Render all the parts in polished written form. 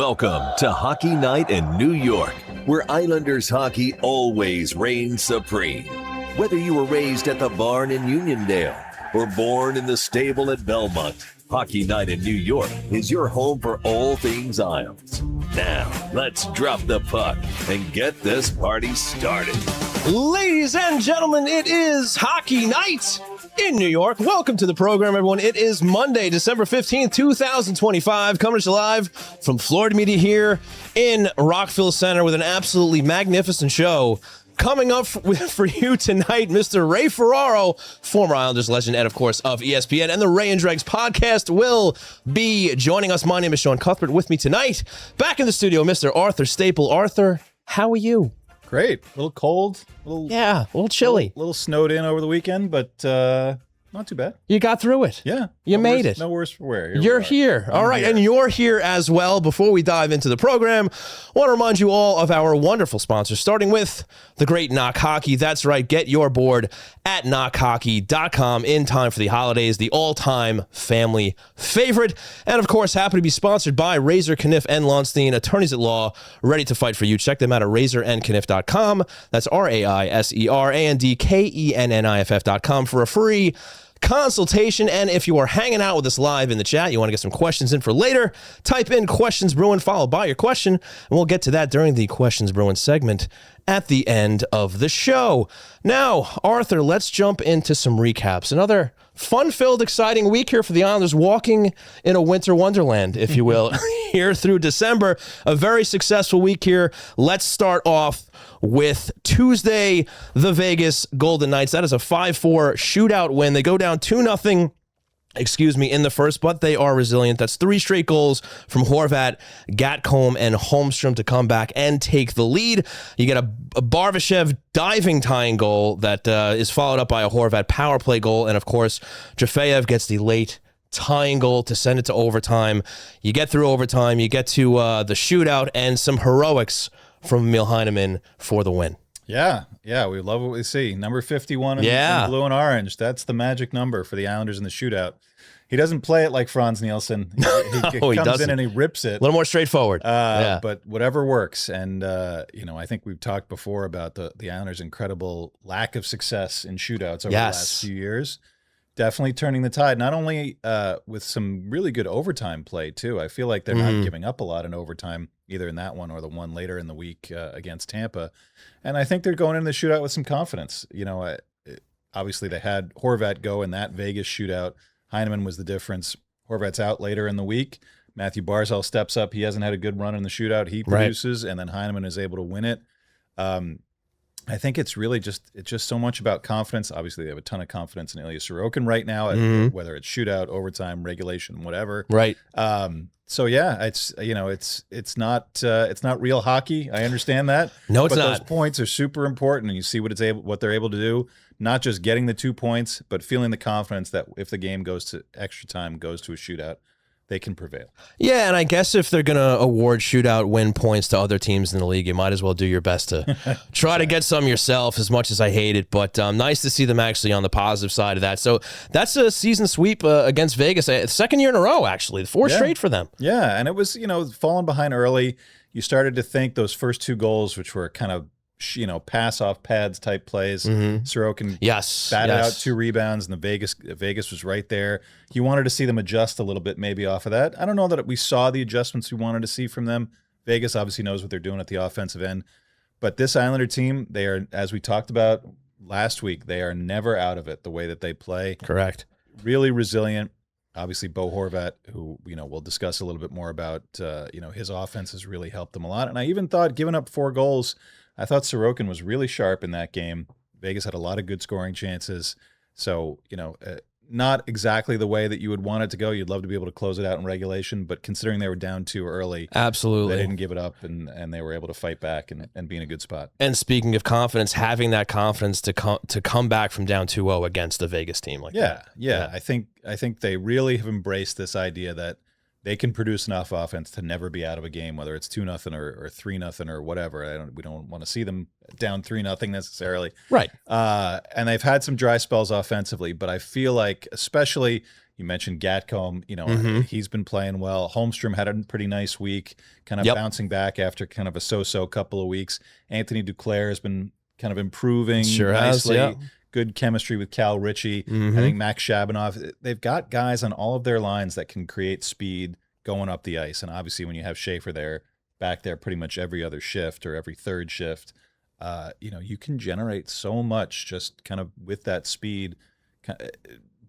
Welcome to Hockey Night in New York, where Islanders hockey always reigns supreme. Whether you were raised at the barn in Uniondale or born in the stable at Belmont, Hockey Night in New York is your home for all things Isles. Now, let's drop the puck and get this party started. Ladies and gentlemen, it is Hockey Night in New York. Welcome to the program, everyone. It is Monday, December 15th, 2025. Coming to you live from Florida Media here in Rockville Center with an absolutely magnificent show. Coming up for you tonight, Mr. Ray Ferraro, former Islanders legend and, of course, of ESPN and the Ray and Dregs podcast will be joining us. My name is Sean Cuthbert. With me tonight, back in the studio, Mr. Arthur Staple. Arthur, how are you? Great. A little cold. A little chilly. A little snowed in over the weekend, but not too bad. You got through it. Yeah. You made it. No worse for wear. You're here. All right. And you're here as well. Before we dive into the program, I want to remind you all of our wonderful sponsors, starting with the great Knock Hockey. That's right. Get your board at knockhockey.com in time for the holidays, the all-time family favorite. And, of course, happy to be sponsored by Razor, Kniff, and Lonstein, attorneys at law, ready to fight for you. Check them out at razorandkniff.com. That's RAISERANDKENNIFF.com for a free consultation. And if you are hanging out with us live in the chat, you want to get some questions in for later, type in Questions Bruin followed by your question, and we'll get to that during the Questions Bruin segment at the end of the show. Now, Arthur, let's jump into some recaps. Another fun-filled, exciting week here for the Islanders, walking in a winter wonderland, if you will, here through December. A very successful week here. Let's start off with Tuesday, the Vegas Golden Knights. That is a 5-4 shootout win. They go down 2-0. In the first, but they are resilient. That's 3 straight goals from Horvat, Gatcomb, and Holmstrom to come back and take the lead. You get a Barbashev diving tying goal that is followed up by a Horvat power play goal, and of course, Jafeyev gets the late tying goal to send it to overtime. You get through overtime, you get to the shootout, and some heroics from Emil Heineman for the win. Yeah, we love what we see. Number 51 in blue and orange. That's the magic number for the Islanders in the shootout. He doesn't play it like Franz Nielsen. He comes in and he rips it. A little more straightforward. But whatever works. And, I think we've talked before about the Islanders' incredible lack of success in shootouts over the last few years. Definitely turning the tide, not only with some really good overtime play, too. I feel like they're not giving up a lot in overtime, either in that one or the one later in the week against Tampa. And I think they're going into the shootout with some confidence. Obviously they had Horvat go in that Vegas shootout. Heineman was the difference. Horvat's out later in the week. Matthew Barzal steps up. He hasn't had a good run in the shootout. He produces, and then Heineman is able to win it. I think it's really just so much about confidence. Obviously, they have a ton of confidence in Ilya Sorokin right now, whether it's shootout, overtime, regulation, whatever. Right. So yeah, it's not real hockey. I understand that. No, it's not. Those points are super important, and you see what they're able to do. Not just getting the 2 points, but feeling the confidence that if the game goes to extra time, goes to a shootout, they can prevail. Yeah, and I guess if they're going to award shootout win points to other teams in the league, you might as well do your best to try to get some yourself, as much as I hate it. But nice to see them actually on the positive side of that. So that's a season sweep against Vegas. Second year in a row, actually. 4 straight for them. Yeah, and it was, falling behind early. You started to think those first 2 goals, which were kind of, pass off pads type plays. Sorokin batted out 2 rebounds, and Vegas was right there. You wanted to see them adjust a little bit, maybe off of that. I don't know that we saw the adjustments we wanted to see from them. Vegas obviously knows what they're doing at the offensive end, but this Islander team, they are, as we talked about last week, they are never out of it the way that they play. Correct. Really resilient. Obviously, Bo Horvat, who we'll discuss a little bit more about. His offense has really helped them a lot, and I even thought, giving up 4 goals. I thought Sorokin was really sharp in that game. Vegas had a lot of good scoring chances. So, not exactly the way that you would want it to go. You'd love to be able to close it out in regulation, but considering they were down 2 early, absolutely, they didn't give it up, and they were able to fight back and be in a good spot. And speaking of confidence, having that confidence to come back from down 2-0 against a Vegas team like that. Yeah. I think they really have embraced this idea that they can produce enough offense to never be out of a game, whether it's 2-0 or 3-0 or whatever. We don't want to see them down 3-0 necessarily. Right. And they've had some dry spells offensively, but I feel like, especially, You mentioned Gatcomb, he's been playing well. Holmstrom had a pretty nice week, kind of bouncing back after kind of a so-so couple of weeks. Anthony Duclair has been kind of improving nicely. Good chemistry with Cal Ritchie. I think Max Shabanov. They've got guys on all of their lines that can create speed going up the ice. And obviously when you have Schaefer back there pretty much every other shift or every third shift, you can generate so much just kind of with that speed,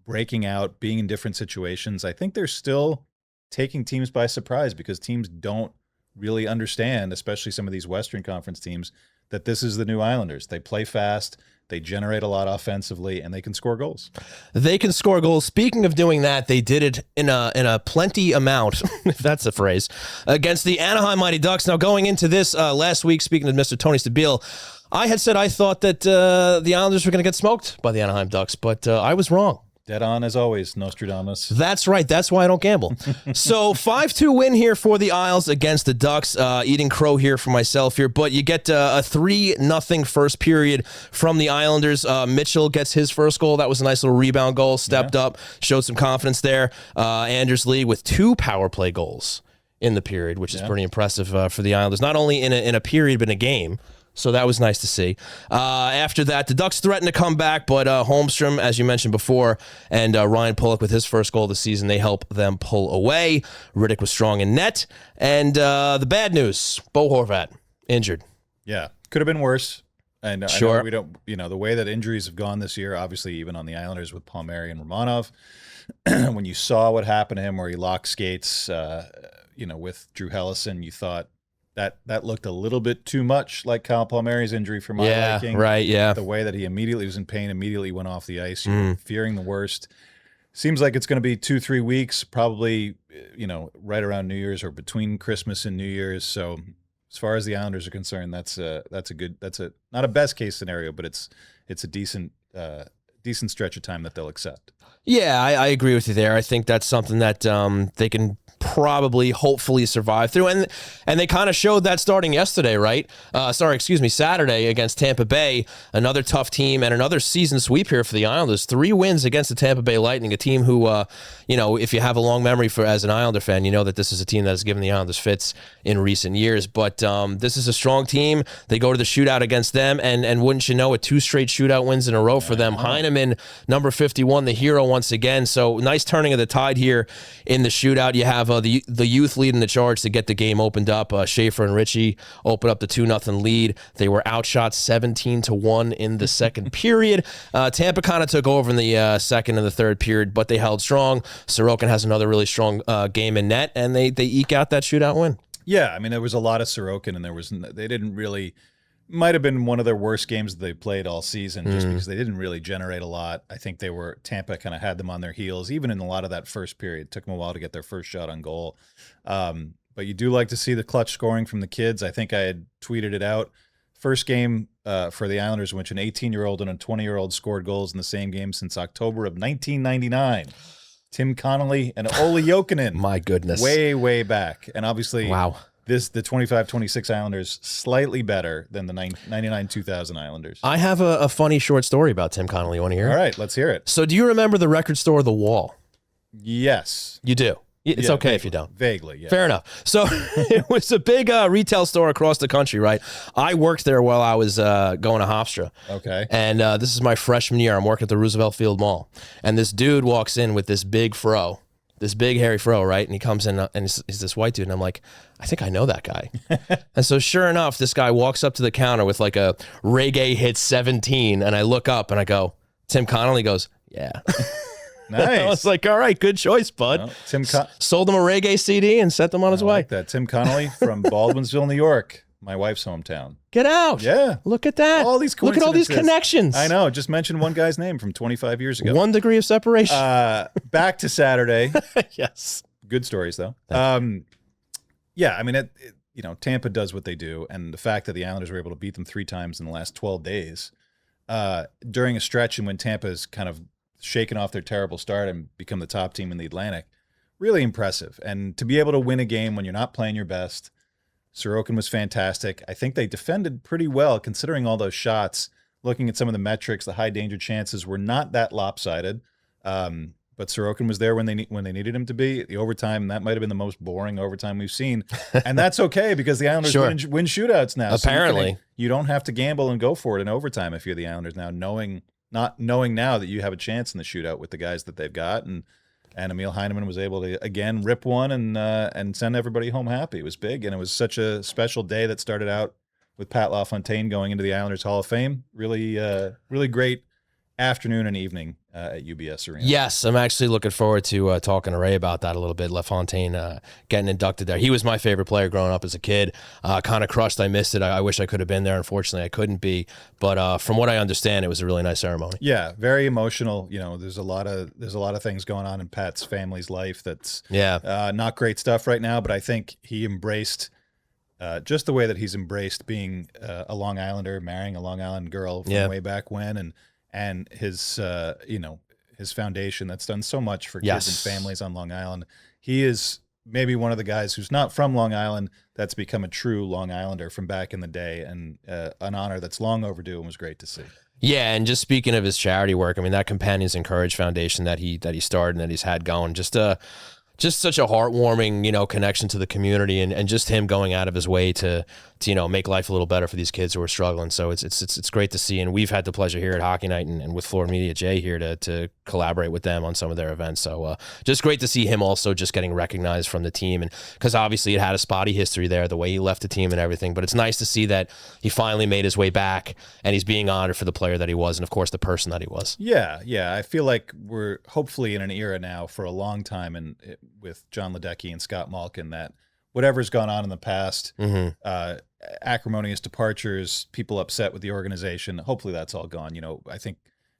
breaking out, being in different situations. I think they're still taking teams by surprise because teams don't really understand, especially some of these Western Conference teams, that this is the new Islanders. They play fast, they generate a lot offensively, and they can score goals. They can score goals. Speaking of doing that, they did it in a plenty amount, if that's a phrase, against the Anaheim Mighty Ducks. Now, going into this last week, speaking of Mr. Tony Stabile, I had said I thought that the Islanders were going to get smoked by the Anaheim Ducks, but I was wrong. Dead on as always, Nostradamus. That's right. That's why I don't gamble. So 5-2 win here for the Isles against the Ducks. Eating crow here for myself here, but you get a 3-0 first period from the Islanders. Mitchell gets his first goal. That was a nice little rebound goal. Stepped up, showed some confidence there. Anders Lee with 2 power play goals in the period, which is pretty impressive for the Islanders. Not only in a period, but in a game. So that was nice to see. After that, the Ducks threatened to come back, but Holmstrom, as you mentioned before, and Ryan Pulock with his first goal of the season, they help them pull away. Riddick was strong in net. And the bad news, Bo Horvat, injured. Yeah, could have been worse. And sure. I know we don't, the way that injuries have gone this year, obviously even on the Islanders with Palmieri and Romanov, when you saw what happened to him where he locked skates, with Drew Hellison, you thought, that looked a little bit too much like Kyle Palmieri's injury for my liking. Right, yeah. The way that he immediately was in pain, immediately went off the ice, fearing the worst. Seems like it's going to be 2-3 weeks, probably, right around New Year's or between Christmas and New Year's. So as far as the Islanders are concerned, that's not a best case scenario, but it's a decent stretch of time that they'll accept. Yeah, I agree with you there. I think that's something that they can probably, hopefully survive through. And they kind of showed that starting yesterday, right? Saturday against Tampa Bay, another tough team and another season sweep here for the Islanders. 3 wins against the Tampa Bay Lightning, a team who, if you have a long memory as an Islander fan, you know that this is a team that has given the Islanders fits in recent years. But this is a strong team. They go to the shootout against them, and wouldn't you know, 2 straight shootout wins in a row for them. Heineman, number 51, the hero once again. So nice turning of the tide here in the shootout. You have the youth leading the charge to get the game opened up. Schaefer and Ritchie open up the 2-0 lead. They were outshot 17-1 in the second period. Tampa kind of took over in the second and the third period, but they held strong. Sorokin has another really strong game in net, and they eke out that shootout win. Yeah, I mean, there was a lot of Sorokin, and they didn't really. Might have been one of their worst games that they played all season, just because they didn't really generate a lot. I think Tampa kind of had them on their heels, even in a lot of that first period. It took them a while to get their first shot on goal. But you do like to see the clutch scoring from the kids. I think I had tweeted it out. First game for the Islanders in which an 18-year-old and a 20-year-old scored goals in the same game since October of 1999. Tim Connolly and Olli Jokinen. My goodness. Way, way back. And obviously, wow. The 25-26 Islanders slightly better than the 99-2000 Islanders. I have a funny short story about Tim Connolly. You want to hear it? All right, let's hear it. So do you remember the record store The Wall? Yes. You do? It's okay vaguely, if you don't. Vaguely, yeah. Fair enough. So it was a big retail store across the country, right? I worked there while I was going to Hofstra. Okay. And this is my freshman year. I'm working at the Roosevelt Field Mall. And this dude walks in with this big fro. This big hairy fro, right? And he comes in and he's this white dude. And I'm like, I think I know that guy. And so sure enough, this guy walks up to the counter with like a reggae hit 17. And I look up and I go, Tim Connolly. Goes, yeah. Nice. I was like, all right, good choice, bud. Well, sold him a reggae CD and sent him on his way. Like that. Tim Connolly from Baldwinsville, New York. My wife's hometown. Get out. Yeah. Look at that. All these Look at all these connections. I know. Just mentioned one guy's name from 25 years ago. 1 degree of separation. Back to Saturday. Yes. Good stories, though. Yeah, I mean, Tampa does what they do, and the fact that the Islanders were able to beat them 3 times in the last 12 days during a stretch and when Tampa's kind of shaken off their terrible start and become the top team in the Atlantic, really impressive. And to be able to win a game when you're not playing your best, Sorokin was fantastic. I think they defended pretty well considering all those shots. Looking at some of the metrics, the high danger chances were not that lopsided. but Sorokin was there when they needed him to be. The overtime, that might have been the most boring overtime we've seen, and that's okay because the Islanders win shootouts now. Apparently, so you don't have to gamble and go for it in overtime if you're the Islanders now, not knowing now that you have a chance in the shootout with the guys that they've got, and Emil Heineman was able to again rip one and send everybody home happy. It was big, and it was such a special day that started out with Pat LaFontaine going into the Islanders Hall of Fame. Really, really great afternoon and evening at UBS Arena. Yes, I'm actually looking forward to talking to Ray about that a little bit. LaFontaine getting inducted there. He was my favorite player growing up as a kid. Kind of crushed. I missed it. I wish I could have been there. Unfortunately, I couldn't be. But from what I understand, it was a really nice ceremony. Yeah, very emotional. You know, there's a lot of things going on in Pat's family's life that's not great stuff right now. But I think he embraced. Just the way that he's embraced being a Long Islander, marrying a Long Island girl from way back when, and his his foundation that's done so much for kids and families on Long Island. He is maybe one of the guys who's not from Long Island that's become a true Long Islander from back in the day, and an honor that's long overdue and was great to see. Yeah, and just speaking of his charity work, I mean, that Companions in Courage Foundation that he started and that he's had going, just such a heartwarming, connection to the community, and just him going out of his way to make life a little better for these kids who are struggling. So it's great to see, and we've had the pleasure here at Hockey Night and with Florida Media, Jay here to collaborate with them on some of their events. So just great to see him also just getting recognized from the team, and because obviously it had a spotty history there, the way he left the team and everything. But it's nice to see that he finally made his way back, and he's being honored for the player that he was, and of course the person that he was. Yeah. I feel like we're hopefully in an era now for a long time, and with John Ledecky and Scott Malkin, that whatever's gone on in the past, acrimonious departures, people upset with the organization, hopefully that's all gone. I think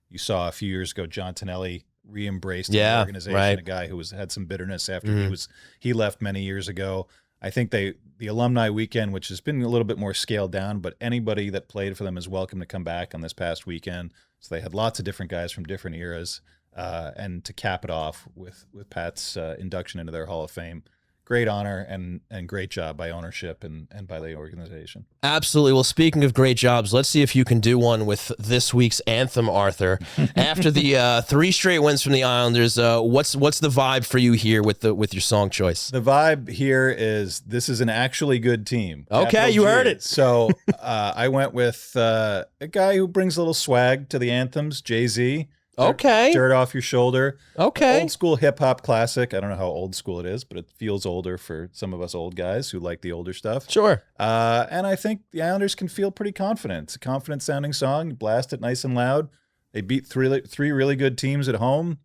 you saw a few years ago John Tonelli re-embraced the organization, a guy who had some bitterness after he left many years ago. I think the alumni weekend, which has been a little bit more scaled down, but anybody that played for them is welcome to come back on this past weekend. So they had lots of different guys from different eras. And to cap it off with Pat's induction into their Hall of Fame. Great honor and great job by ownership and by the organization. Absolutely. Well, speaking of great jobs, let's see if you can do one with this week's anthem, Arthur. After the 3 straight wins from the Islanders, what's the vibe for you here with your song choice? The vibe here is this is an actually good team. Okay, you heard it. So I went with a guy who brings a little swag to the anthems, Jay-Z. Okay. Dirt Off Your Shoulder. Okay. Old school hip hop classic. I don't know how old school it is, but it feels older for some of us old guys who like the older stuff. Sure. And I think the Islanders can feel pretty confident. It's a confident sounding song. You blast it nice and loud. They beat three really good teams at home.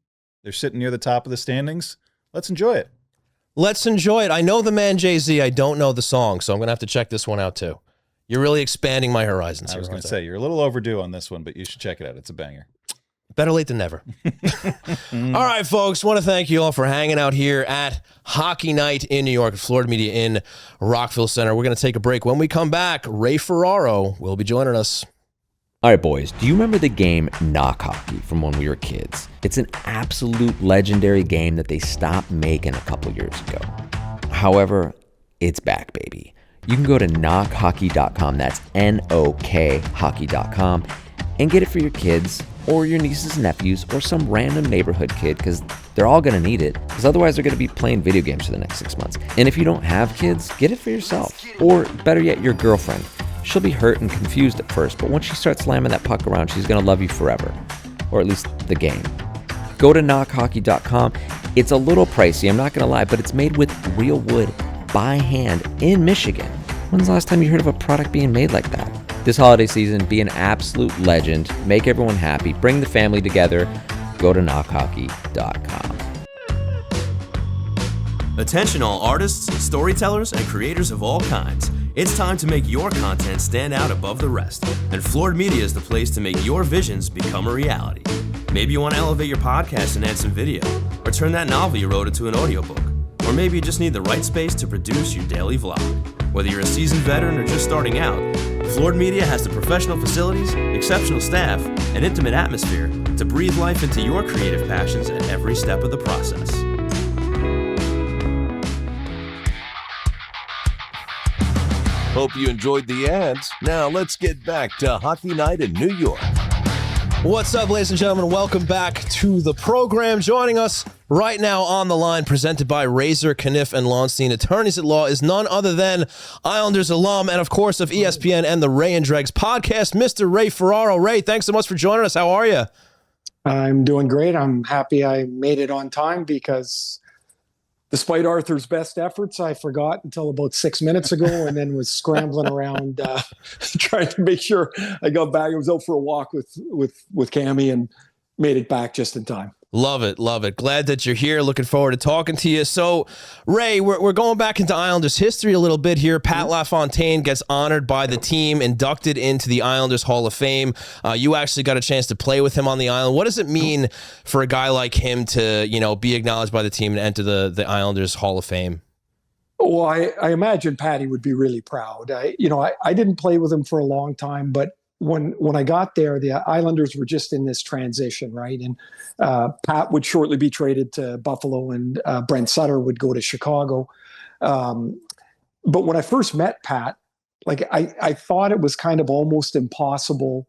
They're sitting near the top of the standings. Let's enjoy it. Let's enjoy it. I know the man Jay-Z. I don't know the song, so I'm going to have to check this one out too. You're really expanding my horizons here. I was going to say, you're a little overdue on this one, but you should check it out. It's a banger. Better late than never. All right, folks. Want to thank you all for hanging out here at Hockey Night in New York, Florida Media in Rockville Center. We're going to take a break. When we come back, Ray Ferraro will be joining us. All right, boys. Do you remember the game Knock Hockey from when we were kids? It's an absolute legendary game that they stopped making a couple years ago. However, it's back, baby. You can go to knockhockey.com. That's NOK hockey.com and get it for your kids or your nieces and nephews, or some random neighborhood kid, because they're all going to need it, because otherwise they're going to be playing video games for the next 6 months. And if you don't have kids, get it for yourself, or better yet, your girlfriend. She'll be hurt and confused at first, but once she starts slamming that puck around, she's going to love you forever, or at least the game. Go to knockhockey.com. It's a little pricey, I'm not going to lie, but it's made with real wood by hand in Michigan. When's the last time you heard of a product being made like that? This holiday season, be an absolute legend, make everyone happy, bring the family together. Go to knockhockey.com. Attention all artists, storytellers, and creators of all kinds. It's time to make your content stand out above the rest, and Florida Media is the place to make your visions become a reality. Maybe you want to elevate your podcast and add some video, or turn that novel you wrote into an audiobook, or maybe you just need the right space to produce your daily vlog. Whether you're a seasoned veteran or just starting out, Florida Media has the professional facilities, exceptional staff, and intimate atmosphere to breathe life into your creative passions at every step of the process. Hope you enjoyed the ads. Now let's get back to Hockey Night in New York. What's up, ladies and gentlemen? Welcome back to the program. Joining us right now on the line, presented by Razor, Kniff, and Launstein Attorneys at Law, is none other than Islanders alum and, of course, of ESPN and the Ray and Dregs podcast, Mr. Ray Ferraro. Ray, thanks so much for joining us. How are you? I'm doing great. I'm happy I made it on time because despite Arthur's best efforts, I forgot until about 6 minutes ago and then was scrambling around trying to make sure I got back. I was out for a walk with Cammie and made it back just in time. Love it, love it. Glad that you're here. Looking forward to talking to you. So, Ray, we're going back into Islanders history a little bit here. Pat LaFontaine gets honored by the team, inducted into the Islanders Hall of Fame. You actually got a chance to play with him on the island. What does it mean for a guy like him to, be acknowledged by the team and enter the Islanders Hall of Fame? Well, I imagine Patty would be really proud. I didn't play with him for a long time, but when I got there, the Islanders were just in this transition, right? And Pat would shortly be traded to Buffalo, and Brent Sutter would go to Chicago. But when I first met Pat, I thought it was kind of almost impossible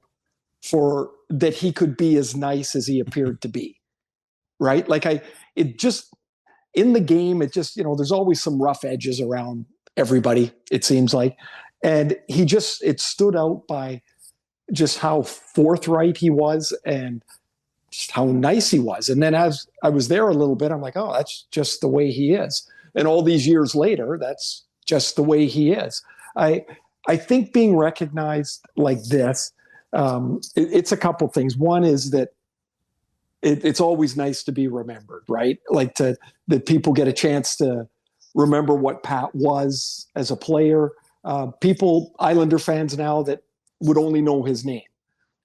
for that he could be as nice as he appeared to be, right? In the game, there's always some rough edges around everybody, it seems like. And it stood out by just how forthright he was and just how nice he was. And then as I was there a little bit, I'm like, oh, that's just the way he is. And all these years later, that's just the way he is. I think being recognized like this, it's a couple things. One is that it's always nice to be remembered, right? That people get a chance to remember what Pat was as a player. Islander fans now that would only know his name.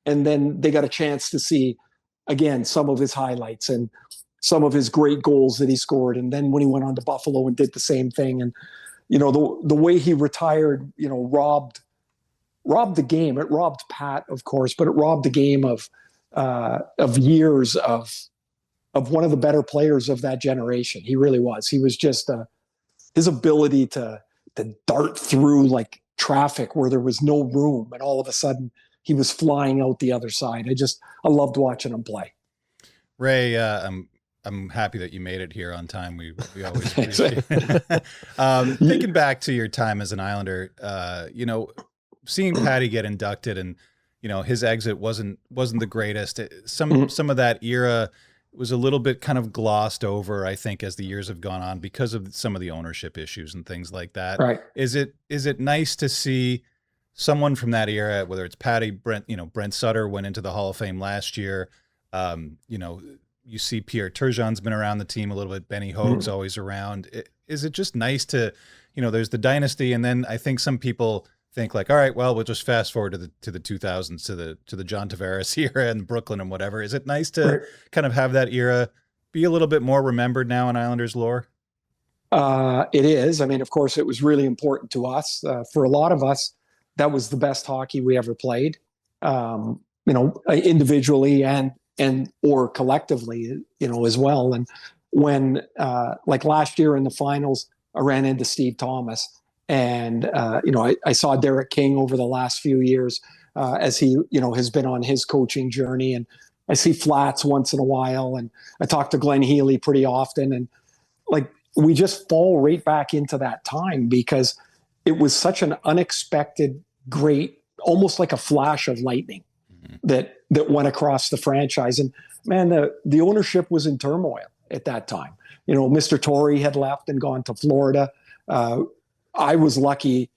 And then they got a chance to see, again, some of his highlights and some of his great goals that he scored. And then when he went on to Buffalo and did the same thing. And, the way he retired, robbed the game. It robbed Pat, of course, but it robbed the game of years of one of the better players of that generation. He really was. He was just his ability to dart through traffic where there was no room, and all of a sudden he was flying out the other side. I loved watching him play. Ray, I'm happy that you made it here on time. We always appreciate it. Thinking back to your time as an Islander, seeing Patty get inducted and his exit wasn't the greatest. Some of that era was a little bit kind of glossed over, I think, as the years have gone on because of some of the ownership issues and things like that. Right. Is it nice to see someone from that era, whether it's Patty, Brent Sutter went into the Hall of Fame last year. You see Pierre Turgeon's been around the team a little bit. Benny Hoag's always around. Is it just nice to, there's the dynasty, and then I think some people think all right, well, we'll just fast forward to the 2000s, to the John Tavares era and Brooklyn and whatever. Is it nice to kind of have that era be a little bit more remembered now in Islanders lore? It is. I mean, of course, it was really important to us. For a lot of us, that was the best hockey we ever played, individually and or collectively, as well. And when, last year in the finals, I ran into Steve Thomas. And, I saw Derek King over the last few years as he, has been on his coaching journey. And I see Flats once in a while. And I talk to Glenn Healy pretty often. And we just fall right back into that time because it was such an unexpected, great, almost like a flash of lightning that went across the franchise. And man, the ownership was in turmoil at that time. Mr. Torrey had left and gone to Florida. I was lucky,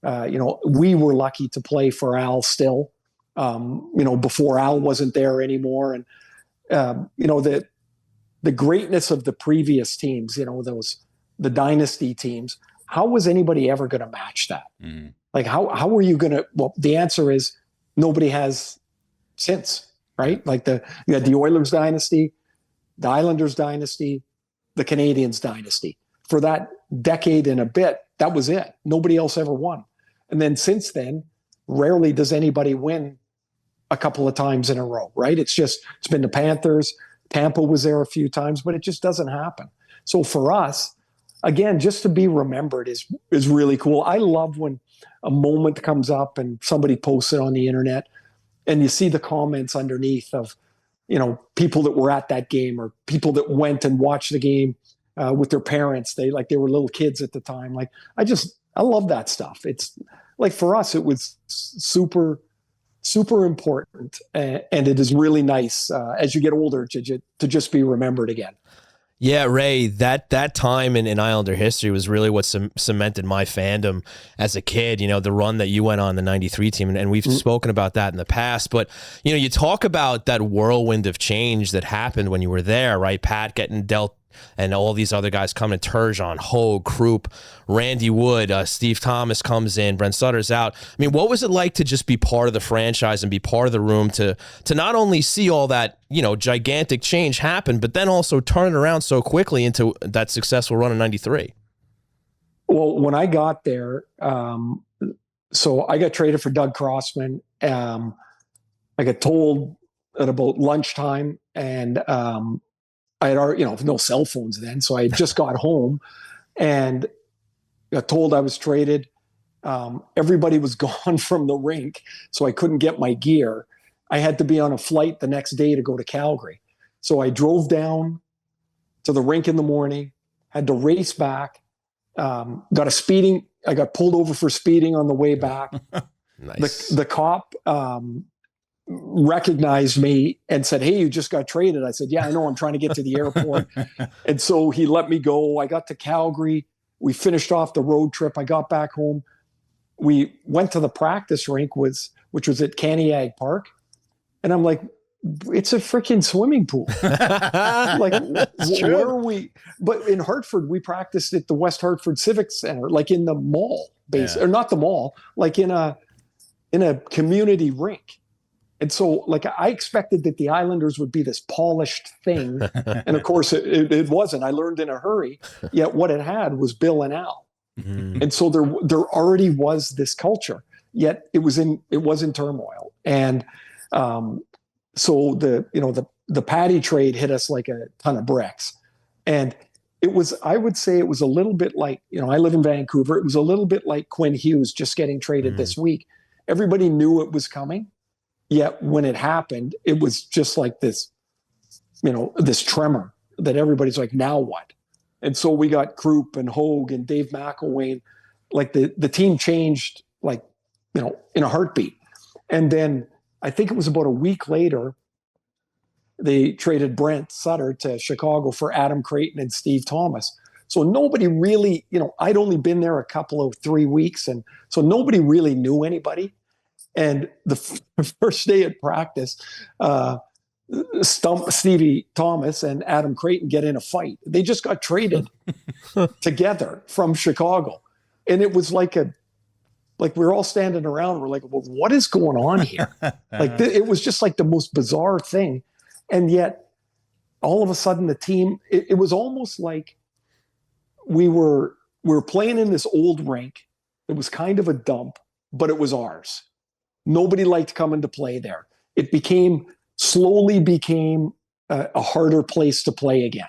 we were lucky to play for Al still, before Al wasn't there anymore. And, the greatness of the previous teams, the dynasty teams, how was anybody ever going to match that? Mm-hmm. How were you going to, well, the answer is nobody has since, right? You had the Oilers dynasty, the Islanders dynasty, the Canadiens dynasty. For that decade and a bit, that was it. Nobody else ever won. And then since then, rarely does anybody win a couple of times in a row, right? It's been the Panthers. Tampa was there a few times, but it just doesn't happen. So for us, again, just to be remembered is really cool. I love when a moment comes up and somebody posts it on the internet and you see the comments underneath of, people that were at that game or people that went and watched the game with their parents. They were little kids at the time. Like, I love that stuff. It's like, for us, it was super, super important. And it is really nice as you get older to just be remembered again. Yeah, Ray, that time in Islander history was really what cemented my fandom as a kid. The run that you went on, the 93 team, and we've spoken about that in the past. But, you talk about that whirlwind of change that happened when you were there, right? Pat getting dealt and all these other guys coming, Turgeon, Hogue, Krupp, Randy Wood, Steve Thomas comes in, Brent Sutter's out. I mean, what was it like to just be part of the franchise and be part of the room to not only see all that, gigantic change happen, but then also turn it around so quickly into that successful run in 93? Well, when I got there, so I got traded for Doug Crossman. I got told at about lunchtime, and I had already, no cell phones then. So I had just got home and got told I was traded. Everybody was gone from the rink, so I couldn't get my gear. I had to be on a flight the next day to go to Calgary. So I drove down to the rink in the morning, had to race back, I got pulled over for speeding on the way back. Nice. The cop, recognized me and said, "Hey, you just got traded." I said, "Yeah, I know. I'm trying to get to the airport." And so he let me go. I got to Calgary. We finished off the road trip. I got back home. We went to the practice rink, which was at Caniag Park. And I'm like, it's a freaking swimming pool. Like, where are we? But in Hartford, we practiced at the West Hartford Civic Center, like in the mall base, or not the mall, like in a community rink. And so, like, I expected that the Islanders would be this polished thing. And of course it wasn't. I learned in a hurry, yet what it had was Bill and Al. Mm-hmm. And so there already was this culture, yet it was in turmoil. And so the Patty trade hit us like a ton of bricks. And I would say it was a little bit like, I live in Vancouver. It was a little bit like Quinn Hughes just getting traded this week. Everybody knew it was coming. Yet when it happened, it was just like this, this tremor that everybody's like, now what? And so we got Krupp and Hogue and Dave McElwain. Like the team changed, like, in a heartbeat. And then I think it was about a week later, they traded Brent Sutter to Chicago for Adam Creighton and Steve Thomas. So nobody really, I'd only been there a couple of 3 weeks. And so nobody really knew anybody. And the first day at practice, Stevie Thomas and Adam Creighton get in a fight. They just got traded together from Chicago. And it was like we're all standing around. We're like, well, what is going on here? It was just like the most bizarre thing. And yet all of a sudden the team, it was almost like we were playing in this old rink. It was kind of a dump, but it was ours. Nobody liked coming to play there. It slowly became a harder place to play again.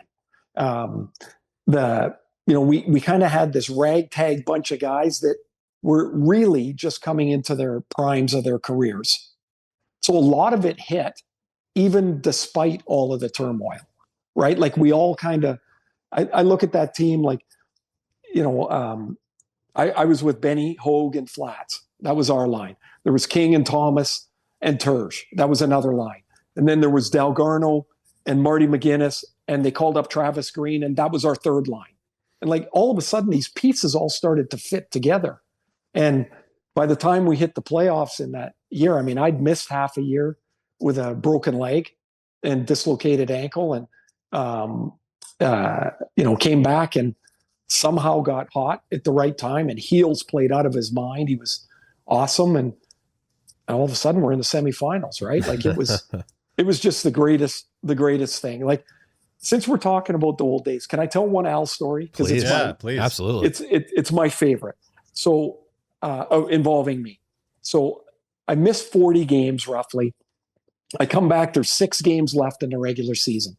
We kind of had this ragtag bunch of guys that were really just coming into their primes of their careers. So a lot of it hit, even despite all of the turmoil, right? Like we all kind of, I look at that team like, I was with Benny, Hogue, and Flats. That was our line. There was King and Thomas and Terge. That was another line. And then there was Dalgarno and Marty McGuinness, and they called up Travis Green, and that was our third line. And like all of a sudden, these pieces all started to fit together. And by the time we hit the playoffs in that year, I mean, I'd missed half a year with a broken leg and dislocated ankle, and came back and somehow got hot at the right time, and Heels played out of his mind. He was awesome. And all of a sudden we're in the semifinals, right? Like it was just the greatest thing. Like, since we're talking about the old days, can I tell one Al story? Please. Please. Absolutely. It's my favorite. So, involving me. So I missed 40 games roughly. I come back, there's 6 games left in the regular season.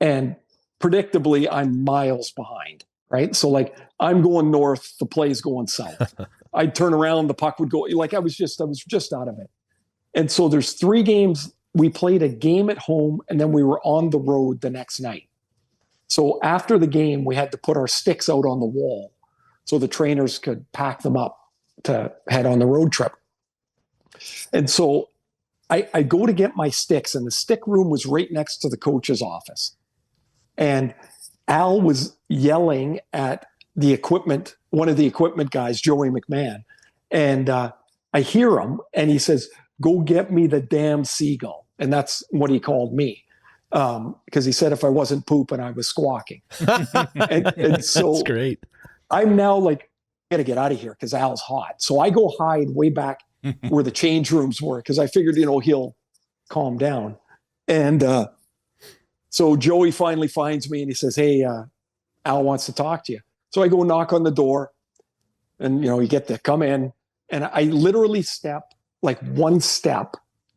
And predictably, I'm miles behind, right? So like I'm going north, the play's going south. I'd turn around, the puck would go, like I was just out of it. And so there's 3 games. We played a game at home, and then we were on the road the next night. So after the game, we had to put our sticks out on the wall so the trainers could pack them up to head on the road trip. And so I go to get my sticks, and the stick room was right next to the coach's office. And Al was yelling at the equipment, one of the equipment guys, Joey McMahon. And I hear him, and he says, "Go get me the damn seagull." And that's what he called me. Because he said if I wasn't pooping, I was squawking. and so that's great. I'm now like, I gotta get out of here because Al's hot. So I go hide way back where the change rooms were because I figured, he'll calm down. And so Joey finally finds me and he says, "Hey, Al wants to talk to you." So I go knock on the door, and you get to come in, and I literally step like one step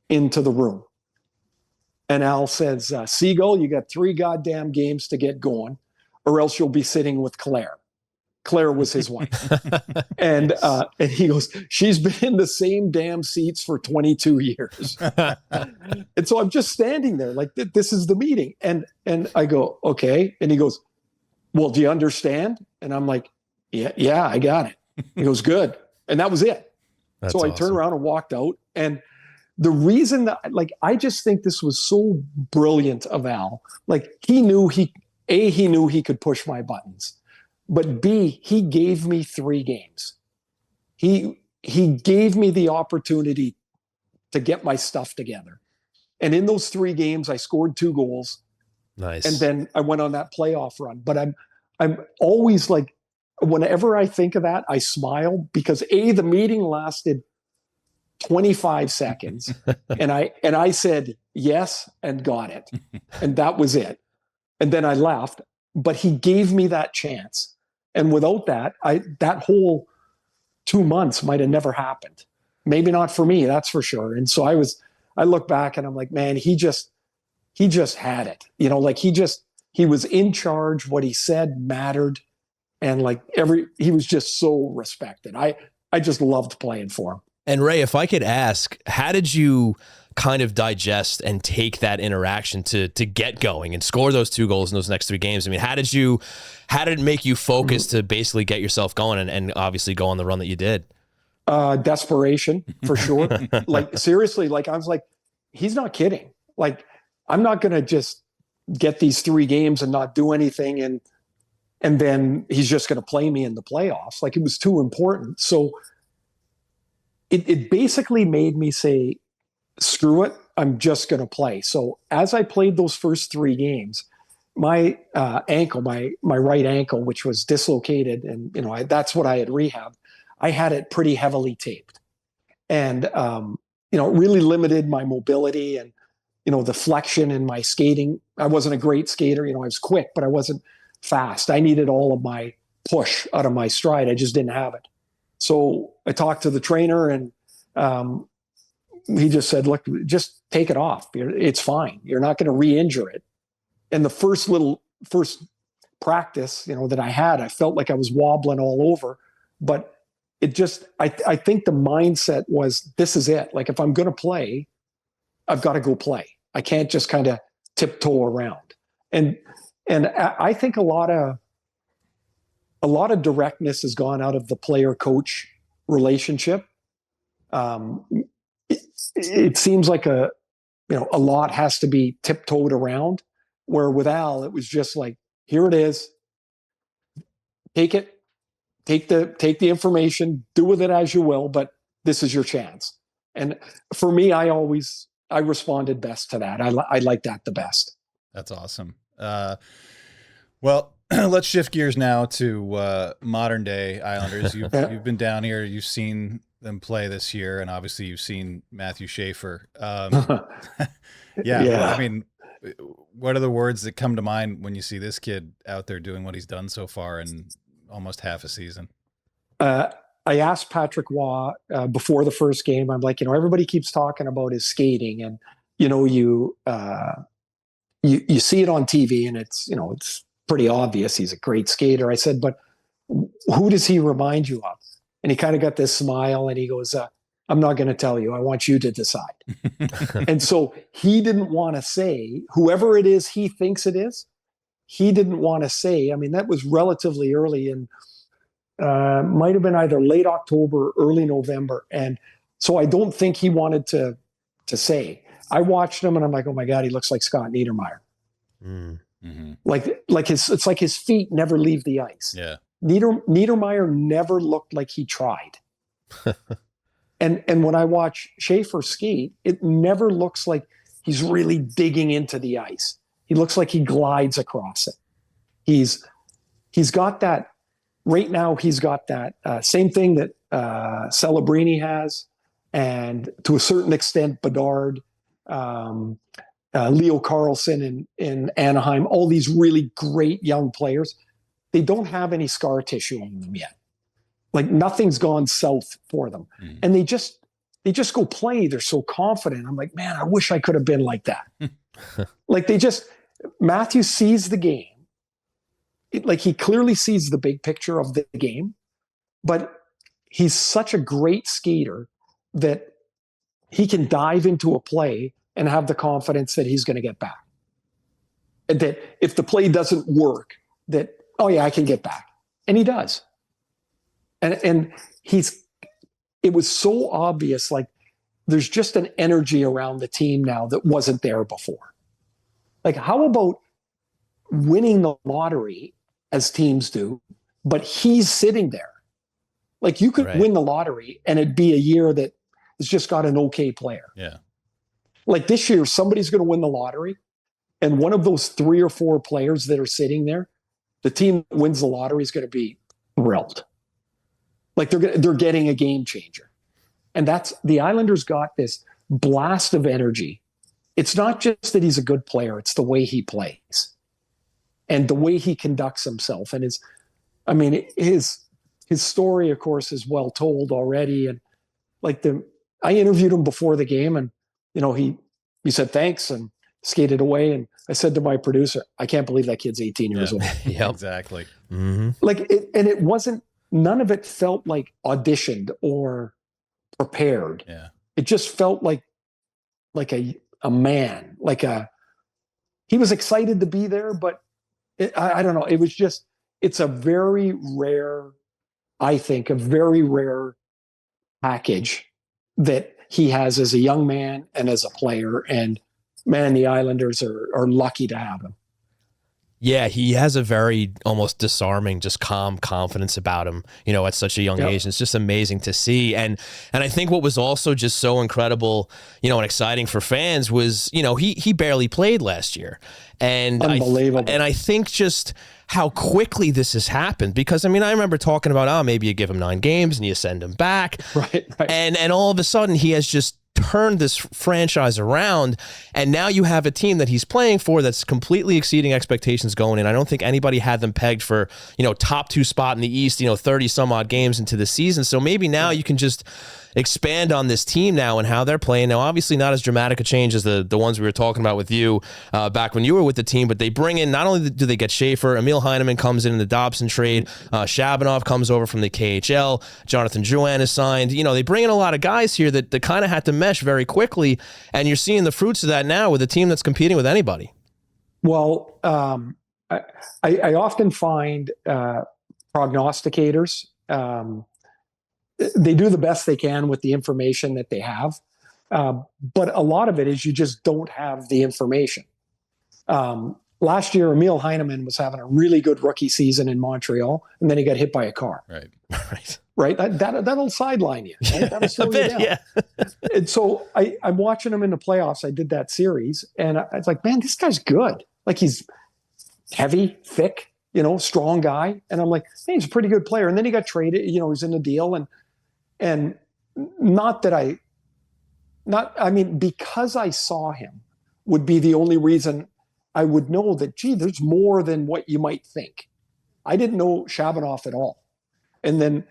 into the room. And Al says, "Seagull, you got 3 goddamn games to get going, or else you'll be sitting with Claire." Claire was his wife. And he goes, "She's been in the same damn seats for 22 years. And so I'm just standing there like, this is the meeting. And I go, "Okay." And he goes, "Well, do you understand?" And I'm like, yeah, I got it." He goes, "Good." And that was it. That's so I turned around and walked out. And the reason that, I just think this was so brilliant of Al. He knew he could push my buttons, but B, he gave me 3 games. He gave me the opportunity to get my stuff together. And in those 3 games, I scored 2 goals. Nice. And then I went on that playoff run. But I'm always like, whenever I think of that, I smile because the meeting lasted 25 seconds. and I said yes and got it. And that was it. And then I left, but he gave me that chance. And without that, that whole 2 months might have never happened. Maybe not for me, that's for sure. And so I look back and I'm like, man, he just had it. He was in charge. What he said mattered. And he was just so respected. I just loved playing for him. And Ray, if I could ask, how did you kind of digest and take that interaction to get going and score those 2 goals in those next 3 games? I mean, how did it make you focus to basically get yourself going and obviously go on the run that you did? Desperation, for sure. Seriously, I was like, he's not kidding. I'm not going to just get these 3 games and not do anything. And then he's just going to play me in the playoffs. It was too important. So it basically made me say, screw it, I'm just going to play. So as I played those first 3 games, my ankle, my right ankle, which was dislocated, and that's what I had rehabbed, I had it pretty heavily taped. And it really limited my mobility and the flexion in my skating. I wasn't a great skater. I was quick, but I wasn't fast. I needed all of my push out of my stride. I just didn't have it. So I talked to the trainer, and he just said, "Look, just take it off. It's fine. You're not going to re-injure it." And the first practice, that I had, I felt like I was wobbling all over, but it just, I think the mindset was, this is it. If I'm going to play, I've got to go play. I can't just kind of tiptoe around. And I think a lot of directness has gone out of the player-coach relationship. It seems like a lot has to be tiptoed around, where with Al, it was just like, here it is. Take it, take the information, do with it as you will, but this is your chance. And for me, I responded best to that. I like that the best. That's awesome. Well, let's shift gears now to modern day Islanders. You've been down here. You've seen them play this year, and obviously you've seen Matthew Schaefer. Yeah. I mean, what are the words that come to mind when you see this kid out there doing what he's done so far in almost half a season? I asked Patrick Waugh before the first game. I'm like, everybody keeps talking about his skating, and you see it on TV, and it's pretty obvious he's a great skater. I said, but who does he remind you of? And he kind of got this smile, and he goes, I'm not going to tell you. I want you to decide. And so he didn't want to say, whoever it is he thinks it is, he didn't want to say. I mean, that was relatively early in, might have been either late October, early November. And so I don't think he wanted to say. I watched him and I'm like, oh my God, he looks like Scott Niedermayer. Mm-hmm. It's like his feet never leave the ice. Yeah. Niedermayer never looked like he tried. And when I watch Schaefer skate, it never looks like he's really digging into the ice. He looks like he glides across it. He's got that right now. He's got that same thing that Celebrini has, and to a certain extent, Bedard, Leo Carlson in Anaheim. All these really great young players. They don't have any scar tissue on them yet. Like nothing's gone south for them. And they just go play. They're so confident. I'm like, man, I wish I could have been like that. Like Matthew sees the game. Like he clearly sees the big picture of the game, but he's such a great skater that he can dive into a play and have the confidence that he's going to get back. And that if the play doesn't work, that, oh yeah, I can get back. And he does. And it was so obvious, like there's just an energy around the team now that wasn't there before. Like, how about winning the lottery as teams do, but he's sitting there? Like you could win the lottery and it'd be a year that has just got an okay player. Yeah. Like this year, somebody's going to win the lottery, and one of those 3 or 4 players that are sitting there, the team that wins the lottery is going to be thrilled. Like they're getting a game changer. And that's the Islanders got this blast of energy. It's not just that he's a good player, it's the way he plays and the way he conducts himself. And his story, of course, is well told already. And like I interviewed him before the game, and he said thanks and skated away. And I said to my producer, I can't believe that kid's 18 years old. Yeah, exactly. Mm-hmm. It wasn't, none of it felt like auditioned or prepared. Yeah. It just felt like a man, he was excited to be there, but I don't know. It was just, it's a very rare, I think, a very rare package that he has as a young man and as a player. And man, the Islanders are lucky to have him. Yeah, he has a very almost disarming, just calm confidence about him, at such a young age. It's just amazing to see. And I think what was also just so incredible, and exciting for fans was, he barely played last year. And unbelievable. I think just how quickly this has happened, because I remember talking about, maybe you give him 9 games and you send him back. Right. And all of a sudden he has just turned this franchise around, and now you have a team that he's playing for that's completely exceeding expectations going in. I don't think anybody had them pegged for, top 2 spot in the East, 30 some odd games into the season. So maybe now you can just expand on this team now and how they're playing. Now, obviously not as dramatic a change as the ones we were talking about with you back when you were with the team, but they bring in, not only do they get Schaefer, Emil Heineman comes in the Dobson trade, Shabanov comes over from the KHL, Jonathan Drouin is signed. They bring in a lot of guys here that kind of had to mesh very quickly, and you're seeing the fruits of that now with a team that's competing with anybody. Well, I often find prognosticators, they do the best they can with the information that they have. But a lot of it is you just don't have the information. Last year, Emil Heineman was having a really good rookie season in Montreal, and then he got hit by a car. Right. That'll sideline you. Right? That'll slow you down. Yeah. And so I'm watching him in the playoffs. I did that series, and I was like, man, this guy's good. Like, he's heavy, thick, strong guy. And I'm like, hey, he's a pretty good player. And then he got traded, he's in the deal. And because I saw him would be the only reason I would know that, there's more than what you might think. I didn't know Shabanov at all. And then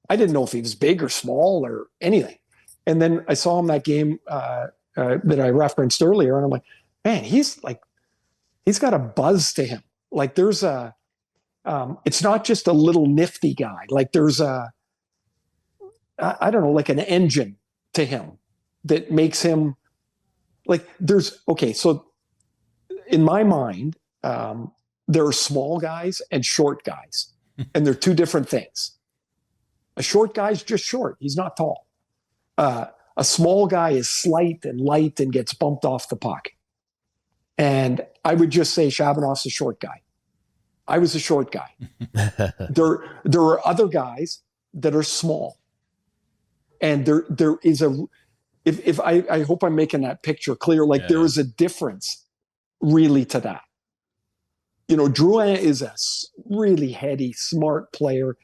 I didn't know if he was big or small or anything. And then I saw him that game that I referenced earlier. And I'm like, man, he's got a buzz to him. Like there's it's not just a little nifty guy. Like there's I don't know, like an engine to him that makes him like so in my mind, there are small guys and short guys, and they're two different things. A short guy's just short. He's not tall. A small guy is slight and light and gets bumped off the puck. And I would just say Shabanov's a short guy. I was a short guy. There are other guys that are small. And there is if I hope I'm making that picture clear, like there is a difference really to that. Drouin is a really heady, smart player,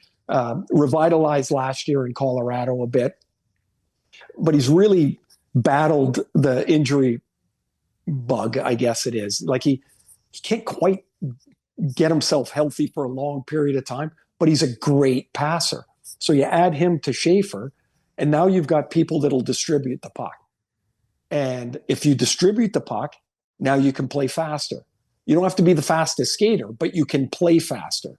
revitalized last year in Colorado a bit, but he's really battled the injury bug, I guess it is. Like he can't quite get himself healthy for a long period of time, but he's a great passer. So you add him to Schaefer, and now you've got people that'll distribute the puck. And if you distribute the puck, now you can play faster. You don't have to be the fastest skater, but you can play faster.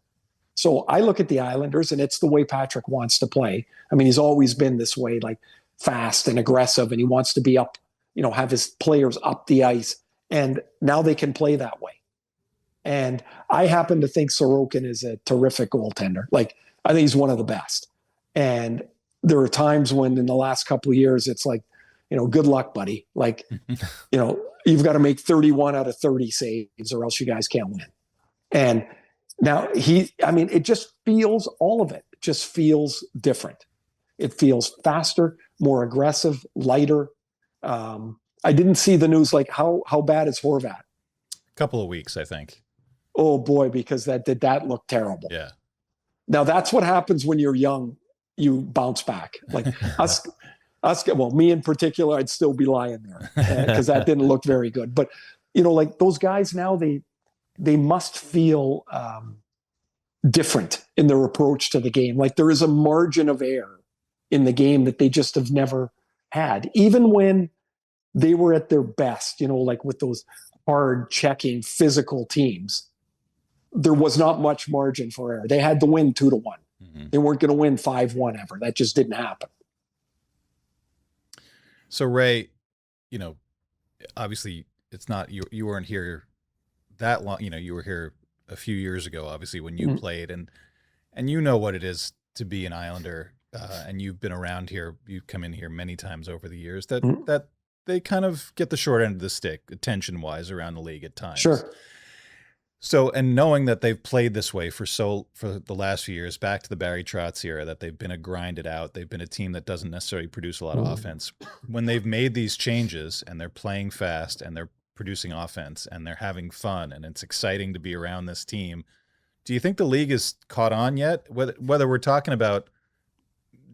So I look at the Islanders, and it's the way Patrick wants to play. I mean, he's always been this way, like fast and aggressive, and he wants to be up, have his players up the ice. And now they can play that way. And I happen to think Sorokin is a terrific goaltender. Like, I think he's one of the best. And there are times when in the last couple of years, it's like, good luck, buddy. Like, you've got to make 31 out of 30 saves or else you guys can't win. And now it just feels, all of it just feels different. It feels faster, more aggressive, lighter. I didn't see the news, like how bad is Horvat? A couple of weeks, I think. Oh boy, because that look terrible. Yeah. Now that's what happens when you're young. You bounce back. Like us. Well, me in particular, I'd still be lying there because that didn't look very good. But like those guys now, they must feel different in their approach to the game. Like there is a margin of error in the game that they just have never had, even when they were at their best. Like with those hard checking physical teams, there was not much margin for error. They had to win 2-1. Mm-hmm. They weren't going to win 5-1 ever. That just didn't happen. So Ray, obviously it's not, you weren't here that long, you were here a few years ago, obviously when you played and what it is to be an Islander, and you've been around here, you've come in here many times over the years that they kind of get the short end of the stick attention wise around the league at times. Sure. So, and knowing that they've played this way for the last few years, back to the Barry Trotz era, that they've been a grinded out, they've been a team that doesn't necessarily produce a lot of offense. When they've made these changes and they're playing fast and they're producing offense and they're having fun and it's exciting to be around this team, do you think the league is caught on yet? Whether we're talking about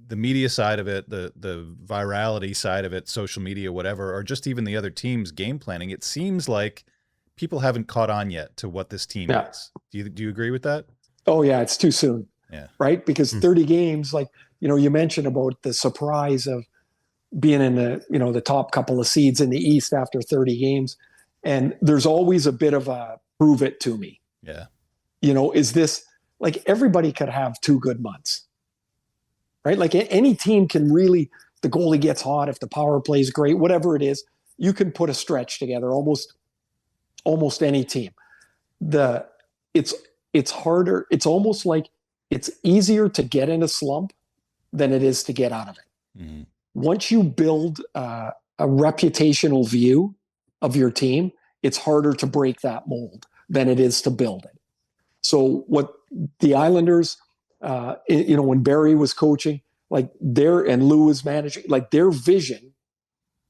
the media side of it, the virality side of it, social media, whatever, or just even the other teams' game planning, it seems like people haven't caught on yet to what this team is. Do you agree with that? Oh yeah, it's too soon. Yeah. Right? Because 30 games, like, you mentioned about the surprise of being in the top couple of seeds in the East after 30 games. And there's always a bit of a prove it to me. Yeah. Is this like everybody could have 2 good months, right? Like any team can really, the goalie gets hot, if the power play is great, whatever it is, you can put a stretch together, almost any team. It's harder. It's almost like it's easier to get in a slump than it is to get out of it. Mm-hmm. Once you build a reputational view of your team, it's harder to break that mold than it is to build it. So what the Islanders, when Barry was coaching, like and Lou was managing, like their vision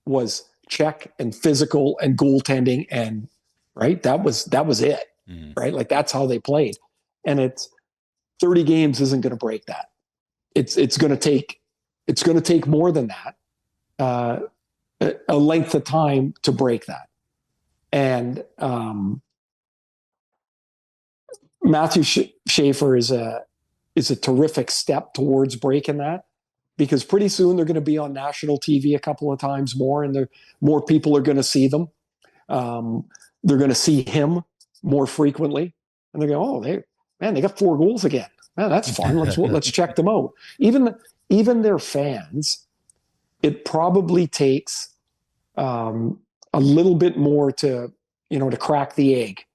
was check and physical and goaltending and right. That was it. Mm-hmm. Right. Like that's how they played. And it's 30 games isn't going to break that. It's going to take more than that, a length of time to break that. And Matthew Schaefer is a terrific step towards breaking that, because pretty soon they're going to be on national TV a couple of times more, and more people are going to see them. They're going to see him more frequently, and they go, "Oh, they got 4 goals again. Man, that's fun. Let's check them out." Even their fans, it probably takes a little bit more to crack the egg,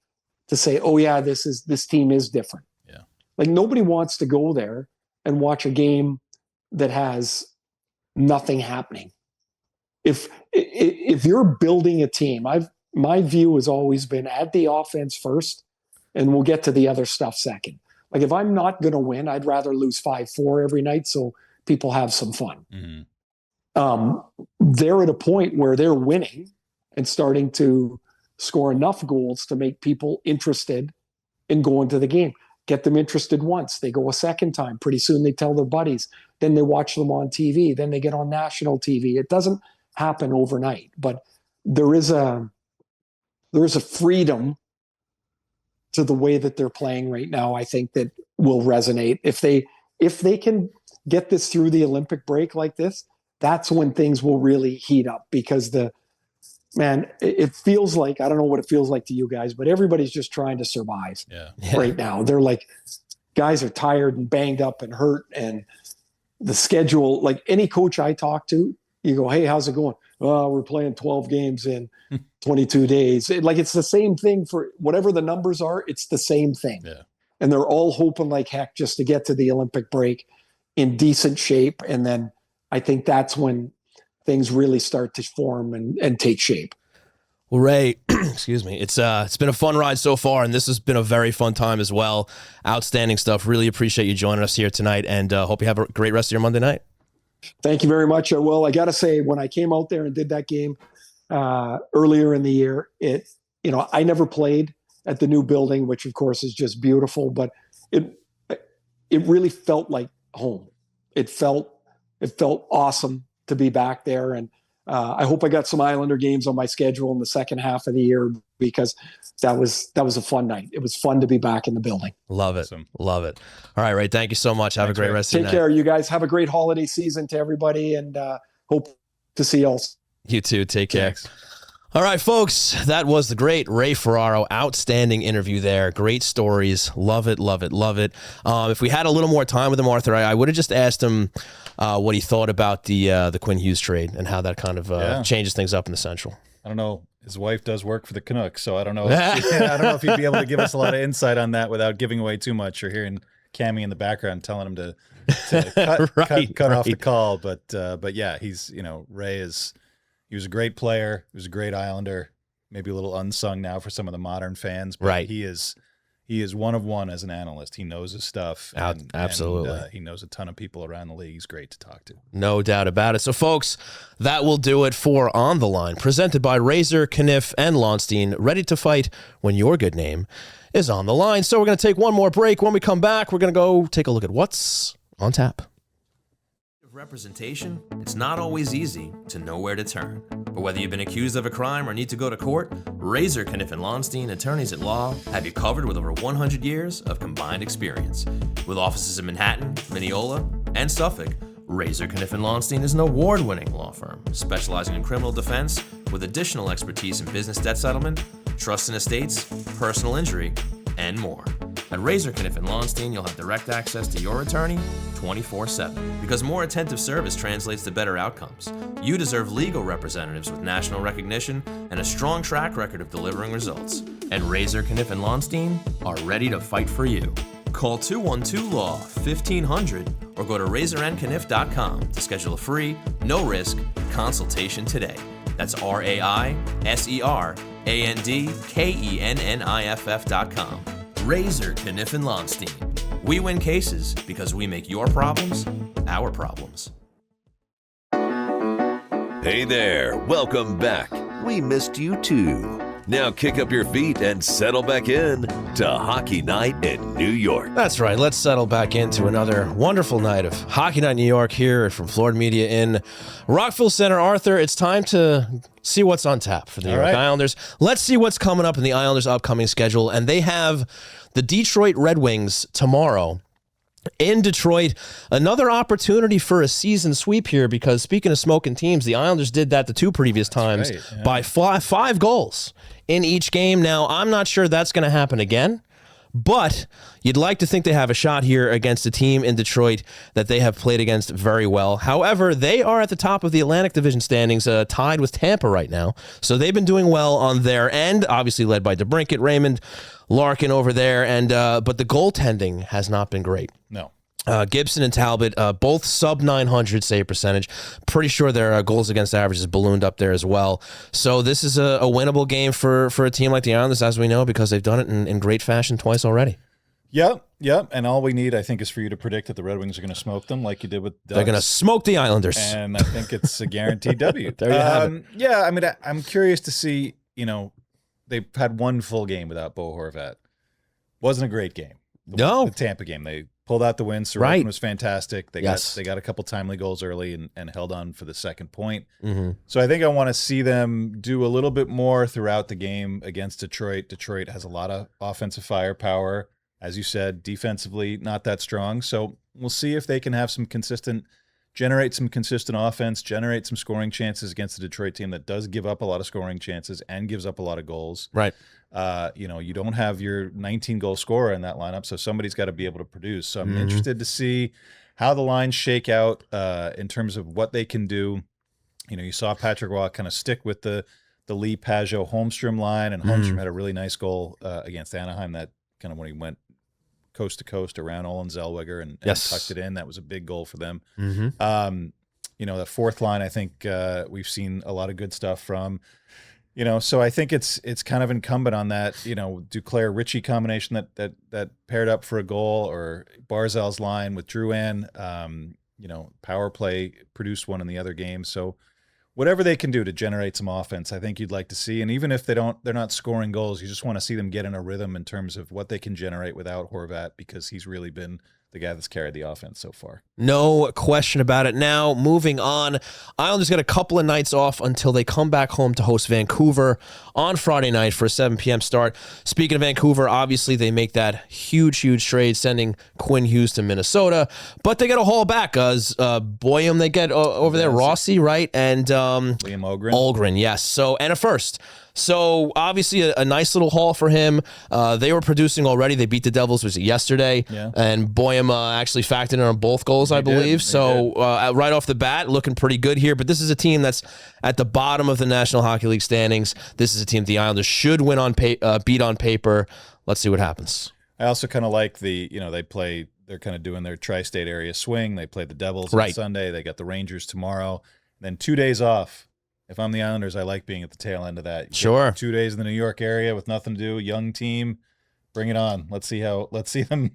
to say, oh yeah, this team is different. Yeah. Like nobody wants to go there and watch a game that has nothing happening. If you're building a team, my view has always been add the offense first, and we'll get to the other stuff second. Like if I'm not going to win, I'd rather lose 5-4 every night so people have some fun. They're at a point where they're winning and starting to score enough goals to make people interested in going to the game. Get them interested once. They go a second time. Pretty soon they tell their buddies. Then they watch them on TV. Then they get on national TV. It doesn't happen overnight, but there is a freedom to the way that they're playing right now, I think, that will resonate. If they can get this through the Olympic break like this, that's when things will really heat up, because it feels like, I don't know what it feels like to you guys, but everybody's just trying to survive right now. They're like, guys are tired and banged up and hurt, and the schedule, like any coach I talk to, you go, hey, how's it going? Oh, we're playing 12 games in 22 days. It's the same thing for whatever the numbers are. It's the same thing. Yeah. And they're all hoping like heck just to get to the Olympic break in decent shape. And then I think that's when things really start to form and take shape. Well, Ray, excuse me. It's been a fun ride so far, and this has been a very fun time as well. Outstanding stuff. Really appreciate you joining us here tonight, and hope you have a great rest of your Monday night. Thank you very much. Well, I got to say, when I came out there and did that game earlier in the year, I never played at the new building, which of course is just beautiful, but it really felt like home. It felt awesome to be back there. And I hope I got some Islander games on my schedule in the second half of the year, because that was a fun night. It was fun to be back in the building. Love it. Awesome. Love it. All right, Ray, thank you so much. Have a great rest of your night. Take care, you guys. Have a great holiday season to everybody, and hope to see you all. You too. Take care. Thanks. All right, folks, that was the great Ray Ferraro. Outstanding interview there. Great stories. Love it, love it, love it. If we had a little more time with him, Arthur, I would have just asked him what he thought about the Quinn Hughes trade and how that kind of changes things up in the Central. I don't know. His wife does work for the Canucks, so I don't know. I don't know if he'd be able to give us a lot of insight on that without giving away too much, or hearing Cammy in the background telling him to cut off the call. But yeah, Ray is. He was a great player. He was a great Islander. Maybe a little unsung now for some of the modern fans. But right. He is one of one as an analyst. He knows his stuff. Absolutely. And, he knows a ton of people around the league. He's great to talk to. No doubt about it. So, folks, that will do it for On the Line, presented by Razor, Kniff, and Lonstein, ready to fight when your good name is on the line. So we're going to take one more break. When we come back, we're going to go take a look at what's on tap. Representation, it's not always easy to know where to turn. But whether you've been accused of a crime or need to go to court, Razor, Kniff, and Lonstein, attorneys at law, have you covered with over 100 years of combined experience. With offices in Manhattan, Mineola, and Suffolk, Razor, Kniff, and Lonstein is an award-winning law firm specializing in criminal defense with additional expertise in business debt settlement, trust and estates, personal injury, and more. At Razor, Kniff, and Lonstein, you'll have direct access to your attorney 24/7. Because more attentive service translates to better outcomes. You deserve legal representatives with national recognition and a strong track record of delivering results. And Razor, Kniff, and Lonstein are ready to fight for you. Call 212-LAW-1500 or go to razorandkniff.com to schedule a free, no-risk consultation today. That's RAISERANDKENNIFF.com. Razor, Kniff, and Lonstein. We win cases because we make your problems our problems. Hey there, welcome back. We missed you too. Now kick up your feet and settle back in to Hockey Night in New York. That's right. Let's settle back into another wonderful night of Hockey Night in New York here from Florida Media in Rockville Center. Arthur, it's time to see what's on tap for the New York Islanders. Let's see what's coming up in the Islanders' upcoming schedule. And they have the Detroit Red Wings tomorrow in Detroit. Another opportunity for a season sweep here, because speaking of smoking teams, the Islanders did that the two previous times by five goals in each game. Now, I'm not sure that's going to happen again, But you'd like to think they have a shot here against a team in Detroit that they have played against very well. However, they are at the top of the Atlantic Division standings, tied with Tampa right now. So they've been doing well on their end, obviously led by DeBrincat, Raymond, Larkin over there, and but the goaltending has not been great. No. Gibson and Talbot, both sub 900 save percentage. Pretty sure their goals against average is ballooned up there as well. So this is a winnable game for a team like the Islanders, as we know, because they've done it in great fashion twice already. Yep. And all we need, I think, is for you to predict that the Red Wings are going to smoke them like you did with Ducks. They're going to smoke the Islanders. And I think it's a guaranteed W. There you have it. Yeah, I mean, I'm curious to see, they've had one full game without Bo Horvat. Wasn't a great game. No. The Tampa game. They pulled out the win. Sorokin Right. was fantastic. They got a couple timely goals early and held on for the second point. Mm-hmm. So I think I want to see them do a little bit more throughout the game against Detroit. Detroit has a lot of offensive firepower. As you said, defensively, not that strong. So we'll see if they can have generate some consistent offense, generate some scoring chances against the Detroit team that does give up a lot of scoring chances and gives up a lot of goals. Right. You don't have your 19-goal scorer in that lineup, so somebody's got to be able to produce. So I'm interested to see how the lines shake out in terms of what they can do. You saw Patrick Roy kind of stick with the Lee Pajot Holmstrom line, and Holmstrom had a really nice goal against Anaheim that kind of when he went coast to coast around Olin Zellweger and tucked it in. That was a big goal for them. The fourth line, I think we've seen a lot of good stuff from. So I think it's kind of incumbent on that, Duclair Ritchie combination that paired up for a goal, or Barzal's line with Drouin. Power play produced one in the other game. So whatever they can do to generate some offense, I think you'd like to see. And even if they're not scoring goals, you just want to see them get in a rhythm in terms of what they can generate without Horvat, because he's really been the guy that's carried the offense so far. No question about it. Now, moving on, Islanders got a couple of nights off until they come back home to host Vancouver on Friday night for a 7 p.m. start. Speaking of Vancouver, obviously they make that huge trade, sending Quinn Hughes to Minnesota, but they got to haul back Boyum they get over there, Rossi, right? And Liam Olgren, yes. So, and a first. So obviously a nice little haul for him. They were producing already. They beat the Devils, was it yesterday? Yeah. And Boyum actually factored in on both goals, I believe. So right off the bat, looking pretty good here. But this is a team that's at the bottom of the National Hockey League standings. This is a team the Islanders should win beat on paper. Let's see what happens. I also kind of like they're kind of doing their tri-state area swing. They play the Devils on Sunday. They got the Rangers tomorrow. Then 2 days off. If I'm the Islanders, I like being at the tail end of that. Sure. 2 days in the New York area with nothing to do, young team, bring it on. Let's see them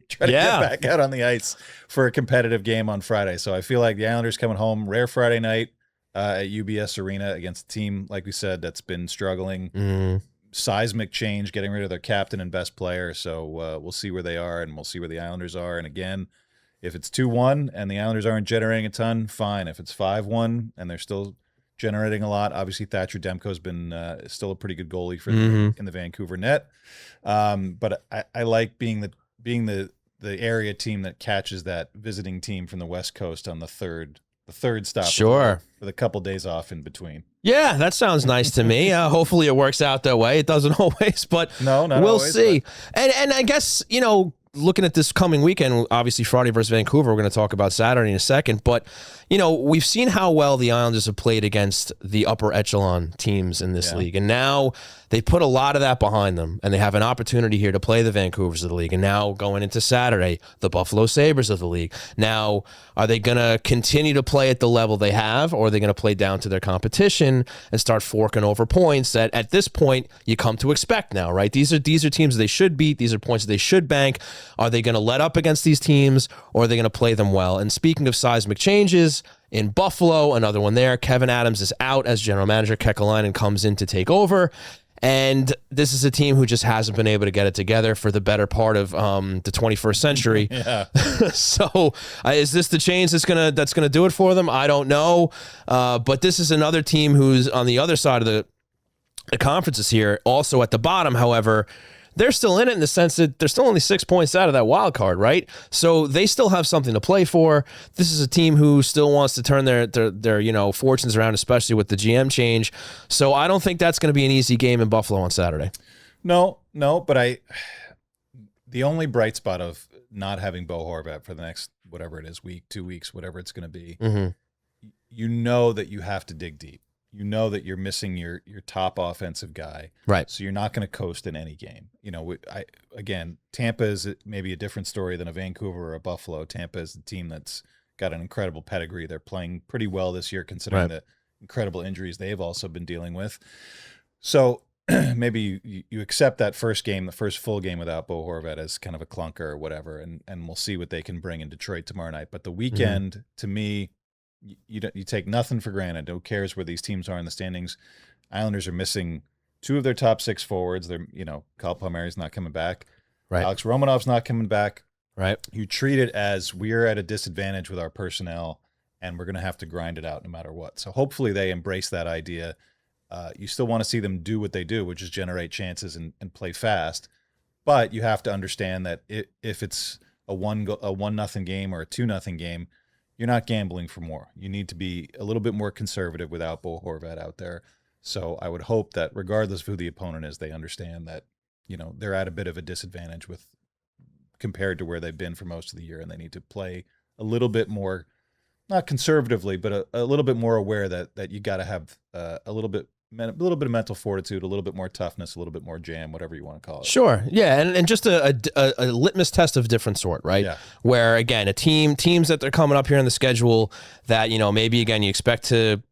try to get back out on the ice for a competitive game on Friday. So I feel like the Islanders coming home, rare Friday night at UBS Arena against a team, like we said, that's been struggling. Seismic change, getting rid of their captain and best player. So we'll see where they are, and we'll see where the Islanders are. And again, if it's 2-1 and the Islanders aren't generating a ton, fine. If it's 5-1 and they're still generating a lot. Obviously, Thatcher Demko's been still a pretty good goalie for in the Vancouver net. But I like being the area team that catches that visiting team from the West Coast on the third stop. Sure. With a couple days off in between. Yeah, that sounds nice to me. Hopefully it works out that way. It doesn't always, but no, we'll always, see. And I guess, looking at this coming weekend, obviously Friday versus Vancouver, we're going to talk about Saturday in a second, but we've seen how well the Islanders have played against the upper echelon teams in this league, and now they put a lot of that behind them, and they have an opportunity here to play the Vancouvers of the league, and now going into Saturday, the Buffalo Sabres of the league. Now, are they going to continue to play at the level they have, or are they going to play down to their competition and start forking over points that at this point you come to expect now, right? These are teams they should beat. These are points that they should bank. Are they going to let up against these teams, or are they going to play them well? And speaking of seismic changes, in Buffalo, another one there, Kevin Adams is out as general manager. Kekalainen comes in to take over. And this is a team who just hasn't been able to get it together for the better part of the 21st century. So is this the change that's gonna do it for them? I don't know. But this is another team who's on the other side of the conferences here, also at the bottom, however. They're still in it in the sense that they're still only 6 points out of that wild card, right? So they still have something to play for. This is a team who still wants to turn their fortunes around, especially with the GM change. So I don't think that's going to be an easy game in Buffalo on Saturday. No, but the only bright spot of not having Bo Horvat for the next, whatever it is, week, 2 weeks, whatever it's going to be, you know that you have to dig deep. You know that you're missing your top offensive guy. Right. So you're not going to coast in any game. You know, again, Tampa is maybe a different story than a Vancouver or a Buffalo. Tampa is the team that's got an incredible pedigree. They're playing pretty well this year considering the incredible injuries they've also been dealing with. So maybe you accept that first game, the first full game without Bo Horvat as kind of a clunker or whatever, and we'll see what they can bring in Detroit tomorrow night. But the weekend, to me, you take nothing for granted. Who cares where these teams are in the standings? Islanders are missing 2 of their top 6 forwards. They're, Kyle Palmieri's not coming back. Right. Alex Romanov's not coming back. Right. You treat it as we're at a disadvantage with our personnel, and we're going to have to grind it out no matter what. So hopefully they embrace that idea. You still want to see them do what they do, which is generate chances and play fast. But you have to understand that if it's a 1-0 game or a 2-0 game, you're not gambling for more. You need to be a little bit more conservative without Bo Horvat out there. So I would hope that regardless of who the opponent is, they understand that, they're at a bit of a disadvantage compared to where they've been for most of the year, and they need to play a little bit more, not conservatively, but a little bit more aware that you got to have a little bit of mental fortitude, a little bit more toughness, a little bit more jam, whatever you want to call it. Sure. Yeah. And just a litmus test of different sort, right? Yeah. Where, again, teams that they're coming up here in the schedule that, maybe, again, you expect to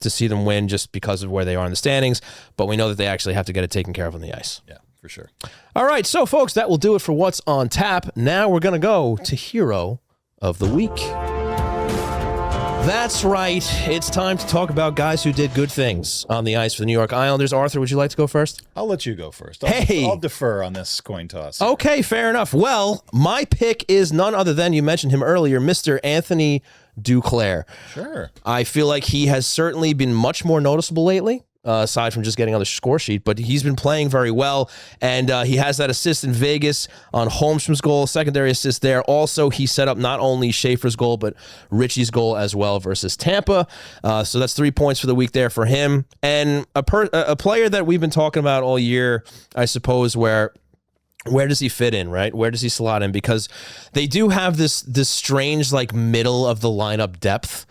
see them win just because of where they are in the standings, but we know that they actually have to get it taken care of on the ice. Yeah, for sure. All right. So, folks, that will do it for What's on Tap. Now we're going to go to Hero of the Week. That's right. It's time to talk about guys who did good things on the ice for the New York Islanders. Arthur, would you like to go first? I'll let you go first. I'll defer on this coin toss. Okay, fair enough. Well, my pick is none other than, you mentioned him earlier, Mr. Anthony Duclair. Sure. I feel like he has certainly been much more noticeable lately. Aside from just getting on the score sheet, but he's been playing very well, and he has that assist in Vegas on Holmstrom's goal, secondary assist there. Also, he set up not only Schaefer's goal, but Richie's goal as well versus Tampa. So that's 3 points for the week there for him. And a player that we've been talking about all year, I suppose, where does he fit in, right? Where does he slot in? Because they do have this strange, middle of the lineup depth,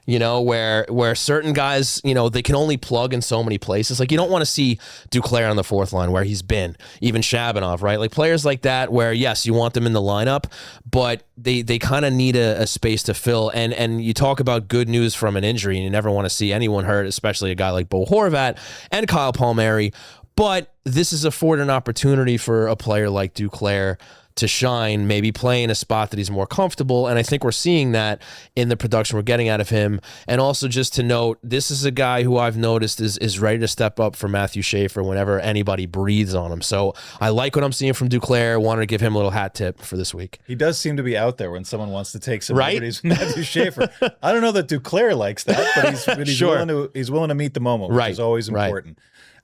where certain guys, they can only plug in so many places. You don't want to see Duclair on the 4th line where he's been, even Shabanov, right? Players like that where, yes, you want them in the lineup, but they kind of need a space to fill. And you talk about good news from an injury, and you never want to see anyone hurt, especially a guy like Bo Horvat and Kyle Palmieri. But this is afforded an opportunity for a player like Duclair to shine, maybe play in a spot that he's more comfortable. And I think we're seeing that in the production we're getting out of him. And also just to note, this is a guy who I've noticed is ready to step up for Matthew Schaefer whenever anybody breathes on him. So I like what I'm seeing from Duclair. Wanted to give him a little hat tip for this week. He does seem to be out there when someone wants to take some liberties with Matthew Schaefer. I don't know that Duclair likes that, but he's sure. He's willing to meet the moment, which is always important.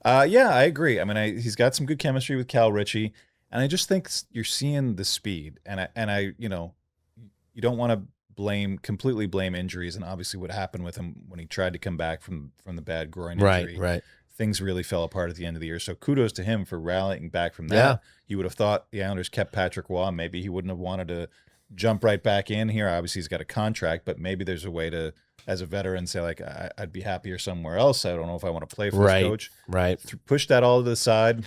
Yeah, I agree. I mean, he's got some good chemistry with Cal Ritchie. And I just think you're seeing the speed, and I, you don't want to completely blame injuries, and obviously what happened with him when he tried to come back from the bad groin injury. Right. Things really fell apart at the end of the year. So kudos to him for rallying back from that. Yeah. You would have thought the Islanders kept Patrick Waugh. Maybe he wouldn't have wanted to jump right back in here. Obviously, he's got a contract, but maybe there's a way to, as a veteran, say I'd be happier somewhere else. I don't know if I want to play for this coach. Right. Push that all to the side.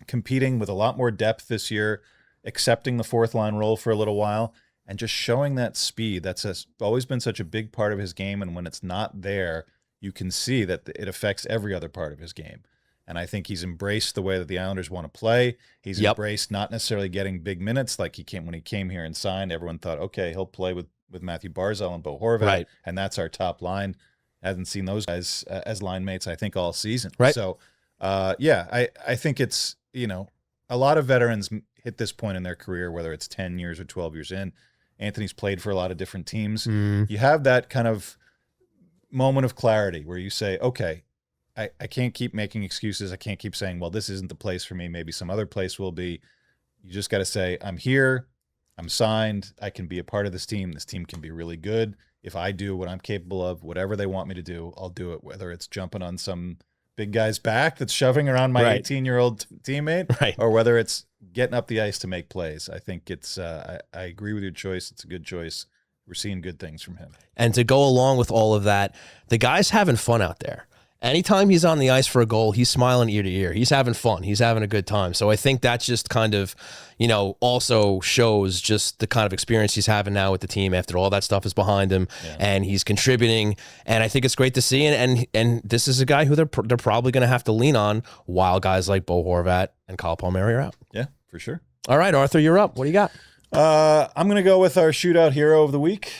Competing with a lot more depth this year, accepting the 4th line role for a little while, and just showing that speed. That's always been such a big part of his game, and when it's not there, you can see that it affects every other part of his game. And I think he's embraced the way that the Islanders want to play. He's embraced not necessarily getting big minutes like when he came here and signed. Everyone thought, okay, he'll play with Matthew Barzal and Bo Horvat, and that's our top line. Hasn't seen those guys as line mates, I think, all season. Right. So, I think it's, a lot of veterans hit this point in their career, whether it's 10 years or 12 years in. Anthony's played for a lot of different teams. You have that kind of moment of clarity where you say, okay, I can't keep making excuses. I can't keep saying, well, this isn't the place for me. Maybe some other place will be. You just got to say, I'm here. I'm signed. I can be a part of this team. This team can be really good. If I do what I'm capable of, whatever they want me to do, I'll do it, whether it's jumping on some big guy's back that's shoving around my 18-year-old teammate, or whether it's getting up the ice to make plays. I think it's I agree with your choice. It's a good choice. We're seeing good things from him. And to go along with all of that, the guy's having fun out there. Anytime he's on the ice for a goal, he's smiling ear to ear. He's having fun. He's having a good time. So I think that's just kind of, also shows just the kind of experience he's having now with the team after all that stuff is behind him, and he's contributing. And I think it's great to see. And this is a guy who they're probably going to have to lean on while guys like Bo Horvat and Kyle Palmieri are out. Yeah, for sure. All right, Arthur, you're up. What do you got? I'm going to go with our shootout hero of the week,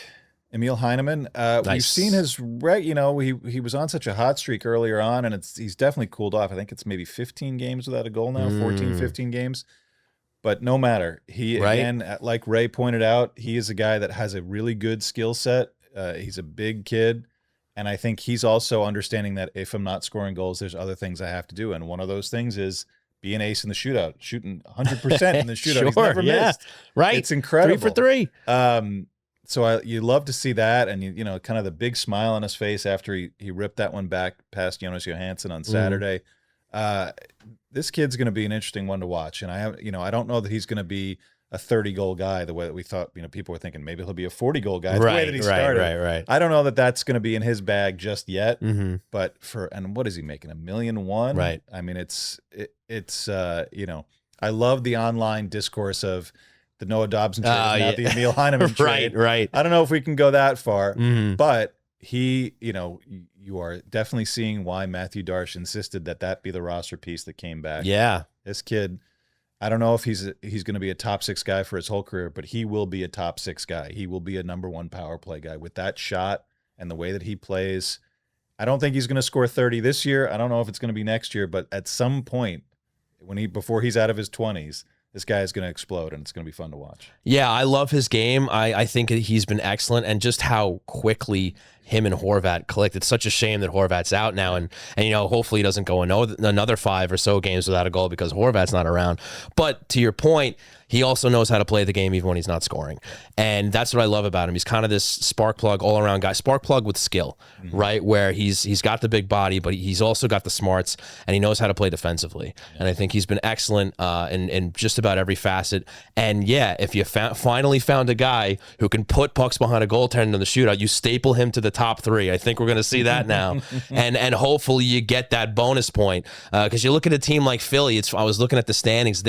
Emil Heineman. Nice. We've seen his, he was on such a hot streak earlier on, and he's definitely cooled off. I think it's maybe 15 games without a goal now, 14, 15 games. But no matter. Again, like Ray pointed out, he is a guy that has a really good skill set. He's a big kid, and I think he's also understanding that if I'm not scoring goals, there's other things I have to do, and one of those things is be an ace in the shootout, shooting 100% in the shootout. He's never missed. Right. It's incredible. 3 for 3. So you love to see that, and kind of the big smile on his face after he ripped that one back past Jonas Johansson on Saturday. This kid's going to be an interesting one to watch, and I don't know that he's going to be a 30-goal guy the way that we thought. People were thinking maybe he'll be a 40-goal guy the way that he started. Right. I don't know that that's going to be in his bag just yet. But what is he making? $1.1 million? Right. I mean, it's I love the online discourse of the Noah Dobson trade, not the Emil Heineman trade. Right. I don't know if we can go that far, but he, you are definitely seeing why Matthew Darsh insisted that be the roster piece that came back. Yeah. This kid, I don't know if he's going to be a top 6 guy for his whole career, but he will be a top 6 guy. He will be a number 1 power play guy with that shot and the way that he plays. I don't think he's going to score 30 this year. I don't know if it's going to be next year, but at some point before he's out of his 20s, this guy is going to explode, and it's going to be fun to watch. Yeah, I love his game. I think he's been excellent, and just how quickly him and Horvat clicked. It's such a shame that Horvat's out now, and hopefully he doesn't go another 5 or so games without a goal because Horvat's not around. But to your point, he also knows how to play the game even when he's not scoring. And that's what I love about him. He's kind of this spark plug all-around guy, spark plug with skill, right? Where he's got the big body, but he's also got the smarts, and he knows how to play defensively. And I think he's been excellent in just about every facet. And yeah, if you finally found a guy who can put pucks behind a goaltender in the shootout, you staple him to the top 3. I think we're going to see that now. and hopefully you get that bonus point. Because you look at a team like Philly, I was looking at the standings,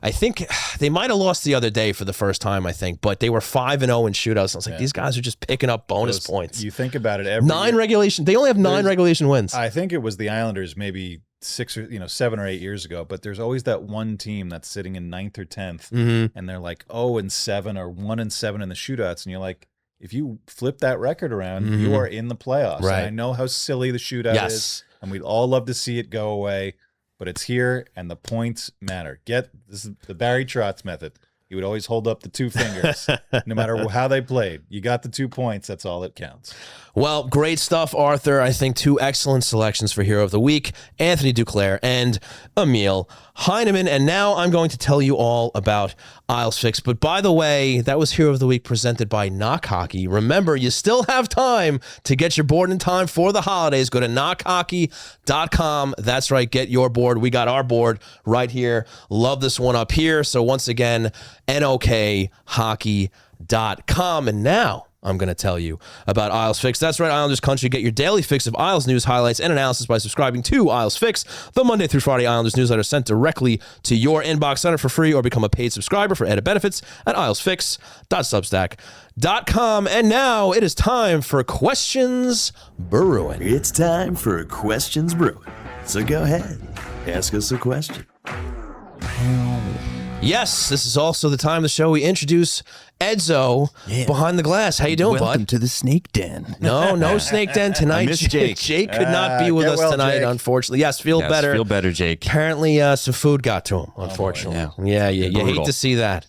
I think they might have lost the other day for the first time, but they were 5-0 in shootouts. I was like, these guys are just picking up bonus points. You think about it, every 9 regulation. They only have 9 regulation wins. I think it was the Islanders maybe 7 or 8 years ago, but there's always that one team that's sitting in 9th or 10th, and they're like 0-7 or 1-7 in the shootouts, and you're like, if you flip that record around, you are in the playoffs. Right. And I know how silly the shootout is, and we'd all love to see it go away. But it's here, and the points matter. This is the Barry Trotz method. He would always hold up the 2 fingers, no matter how they played. You got the 2 points. That's all that counts. Well, great stuff, Arthur. I think 2 excellent selections for Hero of the Week, Anthony Duclair and Emil Heineman. And now I'm going to tell you all about Isles Fix. But by the way, that was Hero of the Week presented by Knock Hockey. Remember, you still have time to get your board in time for the holidays. Go to knockhockey.com. That's right, get your board. We got our board right here. Love this one up here. So once again, knockhockey.com. And now I'm going to tell you about Isles Fix. That's right, Islanders Country. Get your daily fix of Isles news, highlights, and analysis by subscribing to Isles Fix, the Monday through Friday Islanders newsletter sent directly to your inbox. Sign up for free or become a paid subscriber for added benefits at ilesfix.substack.com. And now it is time for Questions Brewing. It's time for Questions Brewing. So go ahead, ask us a question. Yes, this is also the time of the show we introduce Edzo behind the glass. How you doing, Welcome bud? to the Snake Den. No Snake Den tonight. I miss Jake. Jake could not be with us tonight, Jake. unfortunately. Yes, feel better. Feel better, Jake. Apparently, some food got to him, unfortunately. Yeah. You hate to see that.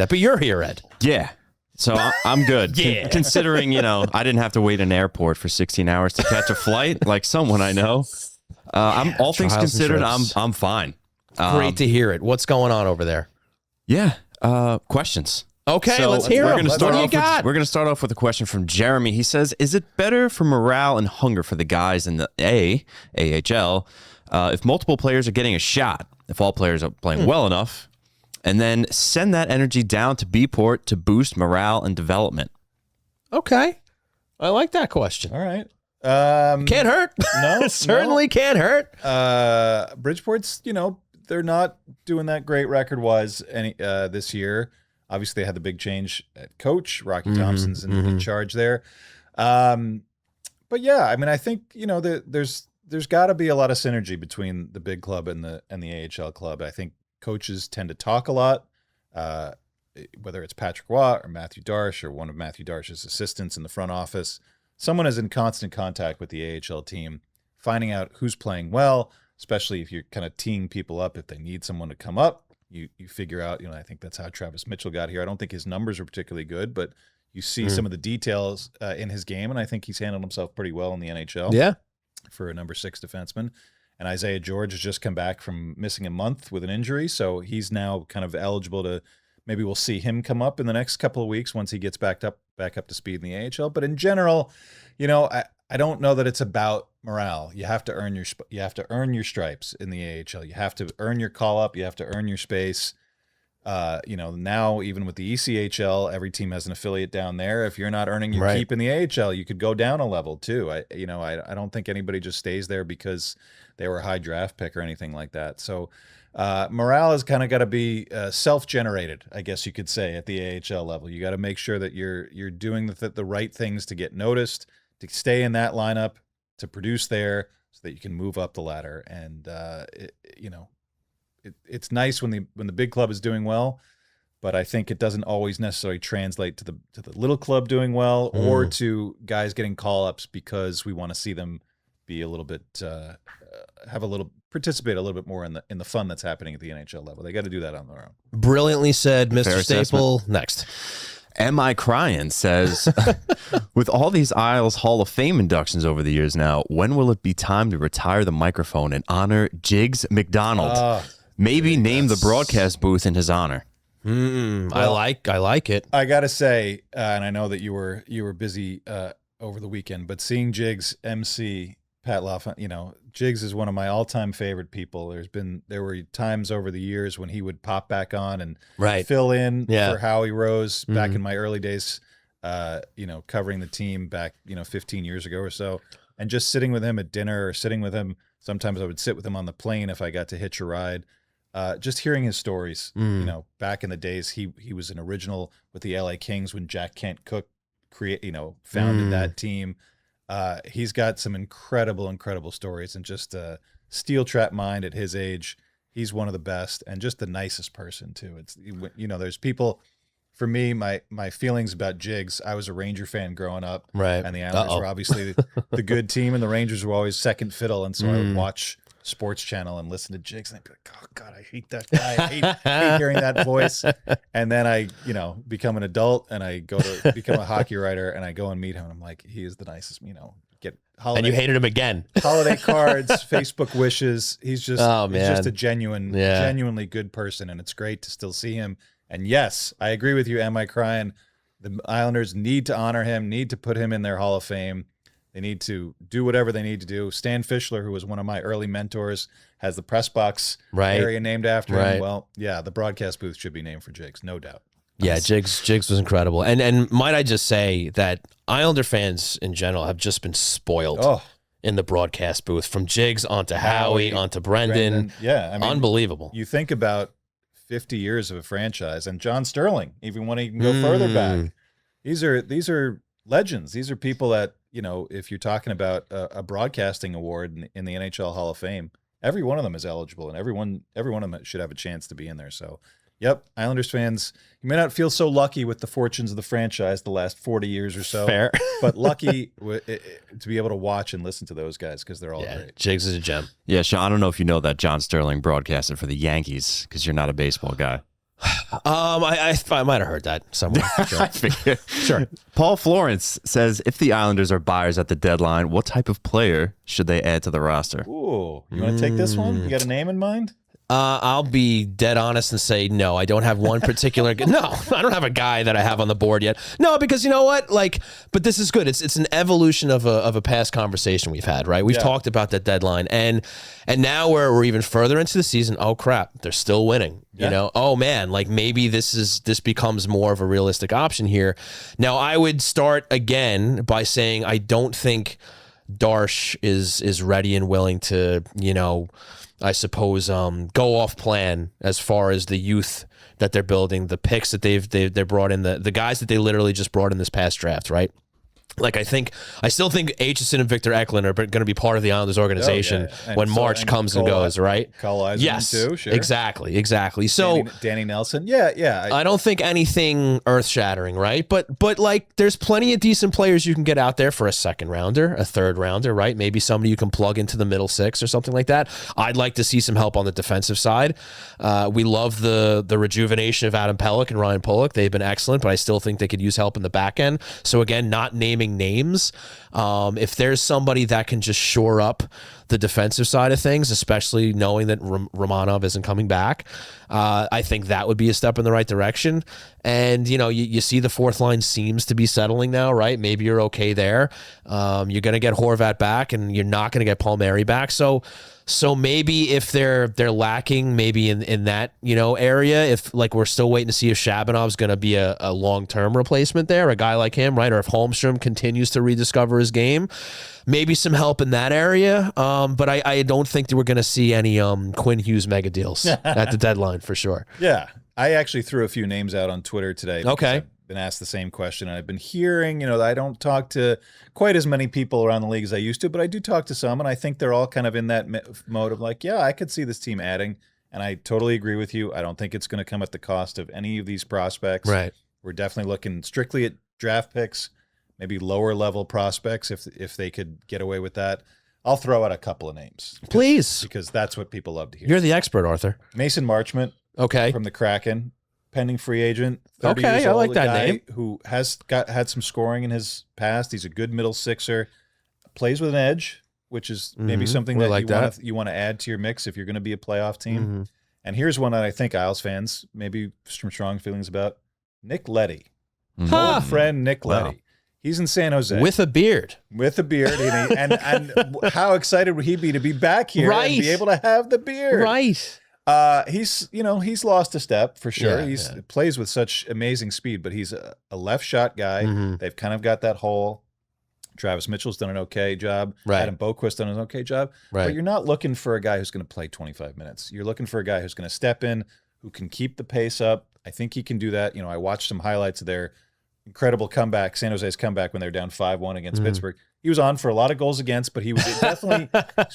But you're here, Ed. Yeah. So I'm good. Considering, I didn't have to wait in an airport for 16 hours to catch a flight like someone I know. I'm all things considered, I'm fine. Great to hear it. What's going on over there? Yeah. Questions. Okay, let's hear them. What do you got? We're going to start off with a question from Jeremy. He says, is it better for morale and hunger for the guys in the AHL if multiple players are getting a shot? if all players are playing well enough, and then send that energy down to B-Port to boost morale and development. Okay. I like that question. All right. Can't hurt. No, Certainly can't hurt. Bridgeport's, they're not doing that great record-wise this year. Obviously, they had the big change at coach. Rocky Thompson's in charge there. But yeah, I mean, I think there's got to be a lot of synergy between the big club and the AHL club. I think coaches tend to talk a lot, whether it's Patrick Watt or Matthew Darsh or one of Matthew Darsh's assistants in the front office. Someone is in constant contact with the AHL team, finding out who's playing well, especially if you're kind of teeing people up if they need someone to come up. You figure out, I think that's how Travis Mitchell got here. I don't think his numbers are particularly good, but you see some of the details in his game, and I think he's handled himself pretty well in the NHL. Yeah, for a number 6 defenseman. And Isaiah George has just come back from missing a month with an injury, so he's now kind of eligible to. Maybe we'll see him come up in the next couple of weeks once he gets back up to speed in the AHL. But in general, I don't know that it's about morale. You have to earn your stripes in the AHL. You have to earn your call up. You have to earn your space. Now even with the ECHL, every team has an affiliate down there. If you're not earning your keep in the AHL, you could go down a level too. I don't think anybody just stays there because they were a high draft pick or anything like that. So morale has kind of got to be self-generated, I guess you could say, at the AHL level. You got to make sure that you're doing the right things to get noticed, to stay in that lineup, to produce there, so that you can move up the ladder. And it's nice when the big club is doing well, but I think it doesn't always necessarily translate to the little club doing well or to guys getting call-ups because we want to see them be a little bit participate a little bit more in the fun that's happening at the NHL level. They got to do that on their own. Brilliantly said, Mr. Fair Staple. assessment. Next. Am I Crying says, with all these Isles Hall of Fame inductions over the years now, when will it be time to retire the microphone and honor Jigs McDonald? Maybe name the broadcast booth in his honor. I like it. I got to say, and I know that you were busy over the weekend, but seeing Jigs MC Pat LaFont, Jigs is one of my all-time favorite people. There were times over the years when he would pop back on and fill in for Howie Rose back in my early days, covering the team back, 15 years ago or so, and just sitting with him at dinner or sitting with him. Sometimes I would sit with him on the plane if I got to hitch a ride. Just hearing his stories, back in the days, he was an original with the LA Kings when Jack Kent Cook founded that team. He's got some incredible stories, and just a steel trap mind at his age. He's one of the best and just the nicest person too. It's, there's people, for me, my feelings about Jigs, I was a Ranger fan growing up, right? And the Islanders were obviously the good team, and the Rangers were always second fiddle. And so I would watch Sports Channel and listen to Jigs, and I'd be like, oh God, I hate that guy. I hate hearing that voice. And then I, become an adult, and I go to become a hockey writer, and I go and meet him, and I'm like, he is the nicest, get holiday. And you hated him again. Holiday cards, Facebook wishes. He's just, he's just a genuinely good person, and it's great to still see him. And yes, I agree with you. Am I Crying? The Islanders need to honor him, need to put him in their Hall of Fame. They need to do whatever they need to do. Stan Fischler, who was one of my early mentors, has the press box area named after him. Well, yeah, the broadcast booth should be named for Jigs, no doubt. Yeah, Jigs was incredible. And might I just say that Islander fans in general have just been spoiled in the broadcast booth, from Jigs onto Howie onto Brendan. Yeah, I mean, unbelievable. You think about 50 years of a franchise, and John Sterling, even when he can go further back. These are legends. These are people that, if you're talking about a broadcasting award in the NHL Hall of Fame, every one of them is eligible, and every one of them should have a chance to be in there. So, yep, Islanders fans, you may not feel so lucky with the fortunes of the franchise the last 40 years or so. Fair. But lucky to be able to watch and listen to those guys, because they're all great. Jigs is a gem. Yeah, Sean, I don't know if you know that John Sterling broadcasted for the Yankees, because you're not a baseball guy. I might have heard that somewhere. Sure. I figured. Sure. Paul Florence says, if the Islanders are buyers at the deadline, what type of player should they add to the roster? Ooh, you want to take this one? You got a name in mind? I'll be dead honest and say no. I don't have one particular. No, I don't have a guy that I have on the board yet. No, because you know what? Like, but this is good. It's an evolution of a past conversation we've had, right? We've talked about that deadline, and now we're even further into the season. Oh crap, they're still winning. Yeah. You know, oh man, like maybe this becomes more of a realistic option here. Now, I would start again by saying I don't think Darsh is ready and willing to, you know, I suppose go off plan as far as the youth that they're building, the picks that they brought in, the guys that they literally just brought in this past draft, right? Like I still think Aitchison and Victor Eklund are going to be part of the Islanders organization when March comes and goes, right? Cole Eiserman too, sure. Exactly. So Danny Nelson, yeah. I don't think anything earth-shattering, right? But like there's plenty of decent players you can get out there for a second rounder, a third rounder, right? Maybe somebody you can plug into the middle six or something like that. I'd like to see some help on the defensive side. We love the rejuvenation of Adam Pelech and Ryan Pulock. They've been excellent, but I still think they could use help in the back end. So again, not naming names. If there's somebody that can just shore up the defensive side of things, especially knowing that Romanov isn't coming back, I think that would be a step in the right direction. And, you know, you see the fourth line seems to be settling now, right? Maybe you're okay there. You're going to get Horvat back, and you're not going to get Palmieri back. So maybe if they're lacking maybe in that, you know, area, if like we're still waiting to see if Shabanov's going to be a long-term replacement there, a guy like him, right? Or if Holmstrom continues to rediscover his game, maybe some help in that area. But I don't think that we're going to see any Quinn Hughes mega deals at the deadline for sure. Yeah. I actually threw a few names out on Twitter today. Okay. I've been asked the same question. And I've been hearing, you know, I don't talk to quite as many people around the league as I used to, but I do talk to some. And I think they're all kind of in that mode of like, yeah, I could see this team adding. And I totally agree with you. I don't think it's going to come at the cost of any of these prospects. Right. We're definitely looking strictly at draft picks, maybe lower level prospects if they could get away with that. I'll throw out a couple of names. Please. Because that's what people love to hear. You're the expert, Arthur. Mason Marchment. Okay. From the Kraken. Pending free agent. 30 okay, years I old, like that guy name. Who has had some scoring in his past. He's a good middle sixer. Plays with an edge, which is maybe something that you want to add to your mix if you're going to be a playoff team. Mm-hmm. And here's one that I think Isles fans maybe some strong feelings about. Nick Leddy. Mm-hmm. Old friend Nick Leddy. He's in San Jose. With a beard. And how excited would he be to be back here and be able to have the beard? Right. He's lost a step for sure. He plays with such amazing speed, but he's a left shot guy. Mm-hmm. They've kind of got that hole. Travis Mitchell's done an okay job. Right. Adam Boquist done an okay job. Right. But you're not looking for a guy who's going to play 25 minutes. You're looking for a guy who's going to step in, who can keep the pace up. I think he can do that. You know, I watched some highlights of their incredible comeback, San Jose's comeback when they're down 5-1 against Pittsburgh. He was on for a lot of goals against, but he was definitely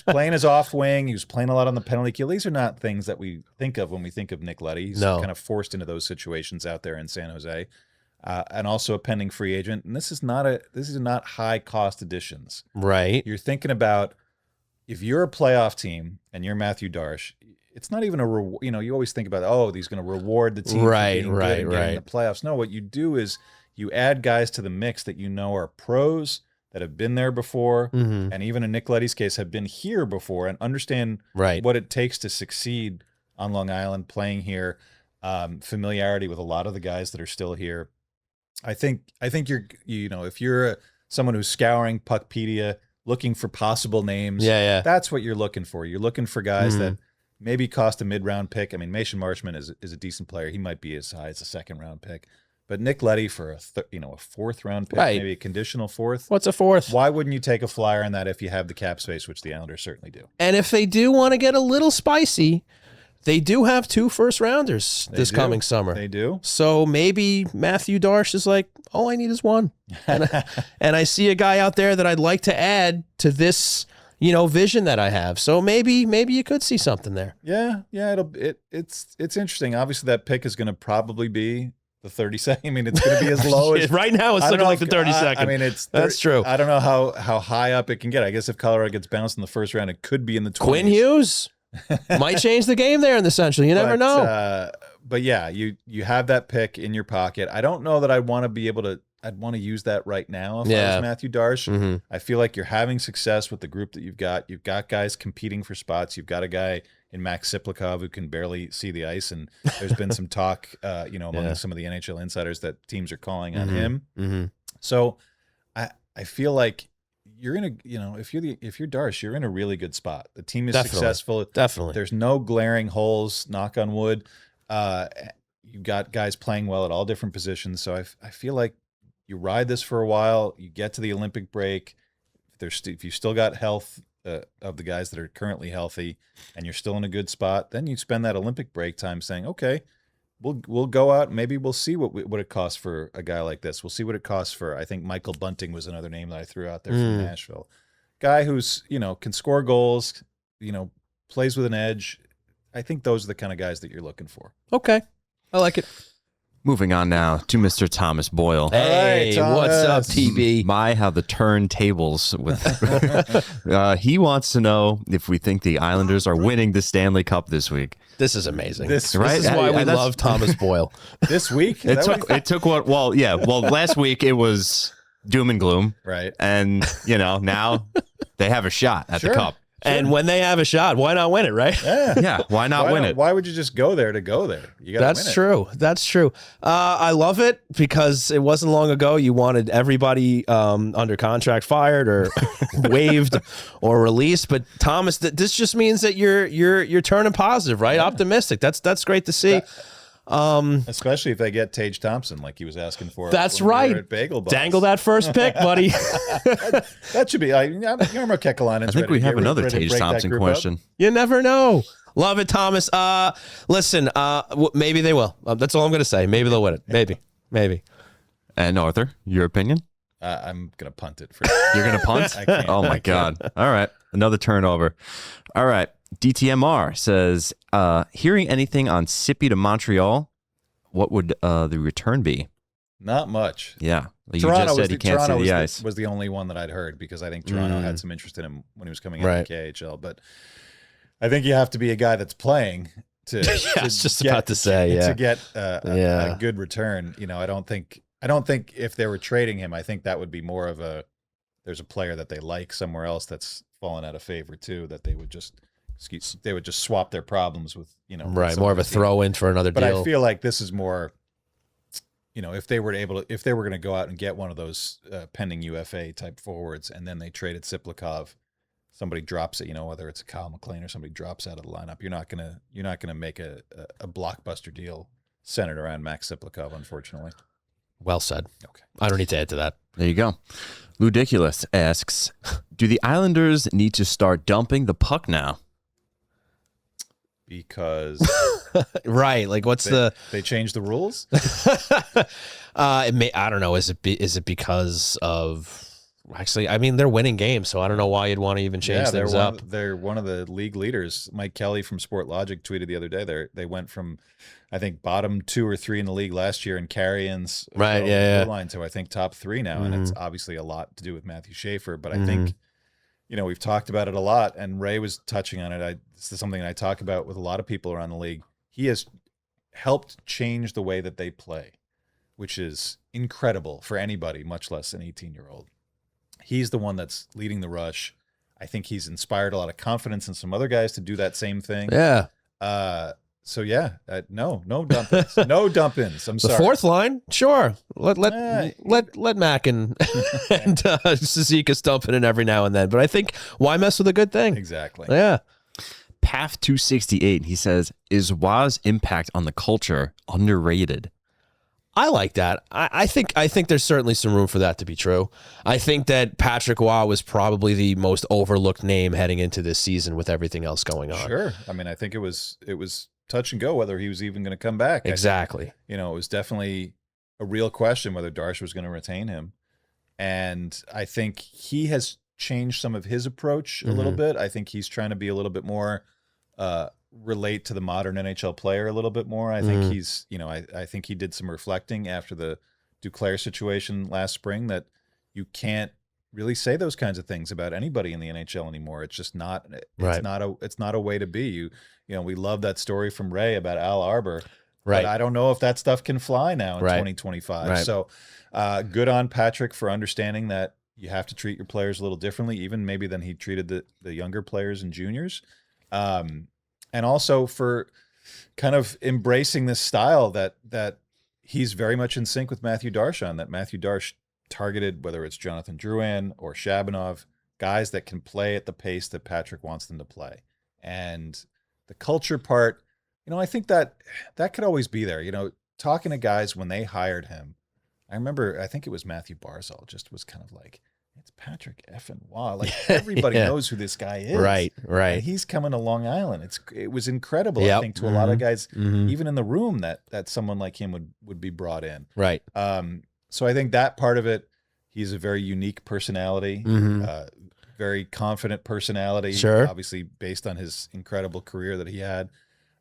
playing his off wing. He was playing a lot on the penalty kill. These are not things that we think of when we think of Nick Leddy. He's kind of forced into those situations out there in San Jose, and also a pending free agent. And this is not high cost additions. Right. You're thinking about if you're a playoff team and you're Matthew Darsh. It's not even a reward. You know, you always think about he's going to reward the team for being good and getting in the playoffs. No, what you do is you add guys to the mix that you know are pros that have been there before, and even in Nick Leddy's case, have been here before and understand what it takes to succeed on Long Island, playing here, familiarity with a lot of the guys that are still here. I think you're, you know, if you're someone who's scouring Puckpedia, looking for possible names, that's what you're looking for. You're looking for guys that maybe cost a mid-round pick. I mean, Mason Marchment is a decent player. He might be as high as a second-round pick. But Nick Leddy for a fourth-round pick, maybe a conditional fourth. What's a fourth? Why wouldn't you take a flyer on that if you have the cap space, which the Islanders certainly do? And if they do want to get a little spicy, they do have 2 first-rounders coming summer. They do. So maybe Matthew Darsh is like, all I need is one. And I see a guy out there that I'd like to add to this, you know, vision that I have. So maybe you could see something there. Yeah. It's interesting. Obviously, that pick is going to probably be the 32nd. I mean, it's going to be as low as right now. It's looking like the 32nd. I mean, that's true. I don't know how high up it can get. I guess if Colorado gets bounced in the first round, it could be in the 20s. Quinn Hughes might change the game there in the Central. You never know. But yeah, you have that pick in your pocket. I don't know that I want to be able to want to use that right now if I was Matthew Darsh. Mm-hmm. I feel like you're having success with the group that you've got. You've got guys competing for spots. You've got a guy in Max Siplikov who can barely see the ice, and there's been some talk, among some of the NHL insiders that teams are calling on him. Mm-hmm. So I feel like you're in a, if you're Darsh, you're in a really good spot. The team is successful. Definitely. There's no glaring holes, knock on wood. You've got guys playing well at all different positions. So I feel like you ride this for a while, you get to the Olympic break. If you've still got health of the guys that are currently healthy and you're still in a good spot, then you spend that Olympic break time saying, okay, we'll go out. Maybe we'll see what it costs for a guy like this. We'll see what it costs for, I think Michael Bunting was another name that I threw out there from Nashville. Guy who's, can score goals, plays with an edge. I think those are the kind of guys that you're looking for. Okay. I like it. Moving on now to Mr. Thomas Boyle. Hey, Thomas. what's up, TB? My, how the turntables with. He wants to know if we think the Islanders are winning the Stanley Cup this week. This is amazing. This- This is why we love Thomas Boyle. This week? It took what? Well, yeah. Well, last week it was doom and gloom, Right. and now they have a shot at the Cup. And when they have a shot, why not win it, right? Yeah. Yeah, why not win it? Why would you just go there to go there? You got to win it. That's true. That's true. I love it because it wasn't long ago you wanted everybody under contract fired or waived or released. But Thomas, this just means that you're turning positive, right? Yeah. Optimistic. That's great to see. Especially if they get Tage Thompson, like he was asking for. That's when we right. were at Bagel Boss. Dangle that first pick, buddy. That should be. Yarmo Kekalainen. I think we have another Tage Thompson question. You never know. Love it, Thomas. Listen, maybe they will. That's all I'm going to say. Maybe they'll win it. Maybe. And Arthur, your opinion? I'm gonna punt it for. You're gonna punt? I can't. Oh my God! All right, another turnover. All right, DTMR says, hearing anything on Sippy to Montreal, what would the return be? Not much. Yeah, you Toronto just said he can't see the ice. Was the only one that I'd heard because I think Toronto had some interest in him when he was coming into the KHL. But I think you have to be a guy that's playing to. I was just about to say, to get a good return. I don't think if they were trading him, I think that would be more of there's a player that they like somewhere else that's fallen out of favor too, that they would just swap their problems with, right. More of a throw in for another but deal. I feel like this is more, if they were going to go out and get one of those pending UFA type forwards and then they traded Siplikov, somebody drops it, whether it's a Kyle McLean or somebody drops out of the lineup, you're not gonna make a blockbuster deal centered around Max Siplikov, unfortunately. Well said. Okay. I don't need to add to that. There you go. Ludiculous asks, do the Islanders need to start dumping the puck now? Because right, like what's they changed the rules? I don't know. Is it because of? Actually, I mean, they're winning games, so I don't know why you'd want to even change things up. They're one of the league leaders. Mike Kelly from Sport Logic tweeted the other day. They went from, I think, bottom 2 or 3 in the league last year in carry-ins, right? Line to I think top 3 now, and it's obviously a lot to do with Matthew Schaefer. But I think, we've talked about it a lot, and Ray was touching on it. This is something I talk about with a lot of people around the league. He has helped change the way that they play, which is incredible for anybody, much less an 18-year-old. He's the one that's leading the rush. I think he's inspired a lot of confidence in some other guys to do that same thing. Yeah. So yeah, no dump-ins. No dump-ins. I'm sorry. The fourth line, sure. Let Mac and Sazika stump it in every now and then. But I think why mess with a good thing? Exactly. Yeah. Path 268. He says, is Waz's impact on the culture underrated? I like that. I think there's certainly some room for that to be true. I think that Patrick Waugh was probably the most overlooked name heading into this season with everything else going on. Sure. I mean, I think it was touch and go whether he was even going to come back. Exactly. It was definitely a real question whether Darsh was going to retain him. And I think he has changed some of his approach a little bit. I think he's trying to be a little bit more relate to the modern NHL player a little bit more. I think he's, I think he did some reflecting after the Duclair situation last spring that you can't really say those kinds of things about anybody in the NHL anymore. It's just not, it's not a way to be. We love that story from Ray about Al Arbor Right. But I don't know if that stuff can fly now in 2025. Right. So good on Patrick for understanding that you have to treat your players a little differently, even maybe than he treated the younger players and juniors. And also for kind of embracing this style that he's very much in sync with Matthew Darche on, that Matthew Darche targeted, whether it's Jonathan Drouin or Shabanov, guys that can play at the pace that Patrick wants them to play. And the culture part, I think that could always be there. Talking to guys when they hired him, I remember, I think it was Matthew Barzal just was kind of like, it's Patrick effing Waugh. Like everybody knows who this guy is. Right. And he's coming to Long Island. It was incredible, I think, to a lot of guys, even in the room, that someone like him would be brought in. Right. So I think that part of it, he's a very unique personality, very confident personality, Sure. obviously based on his incredible career that he had.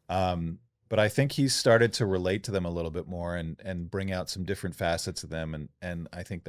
But I think he's started to relate to them a little bit more and bring out some different facets of them. And I think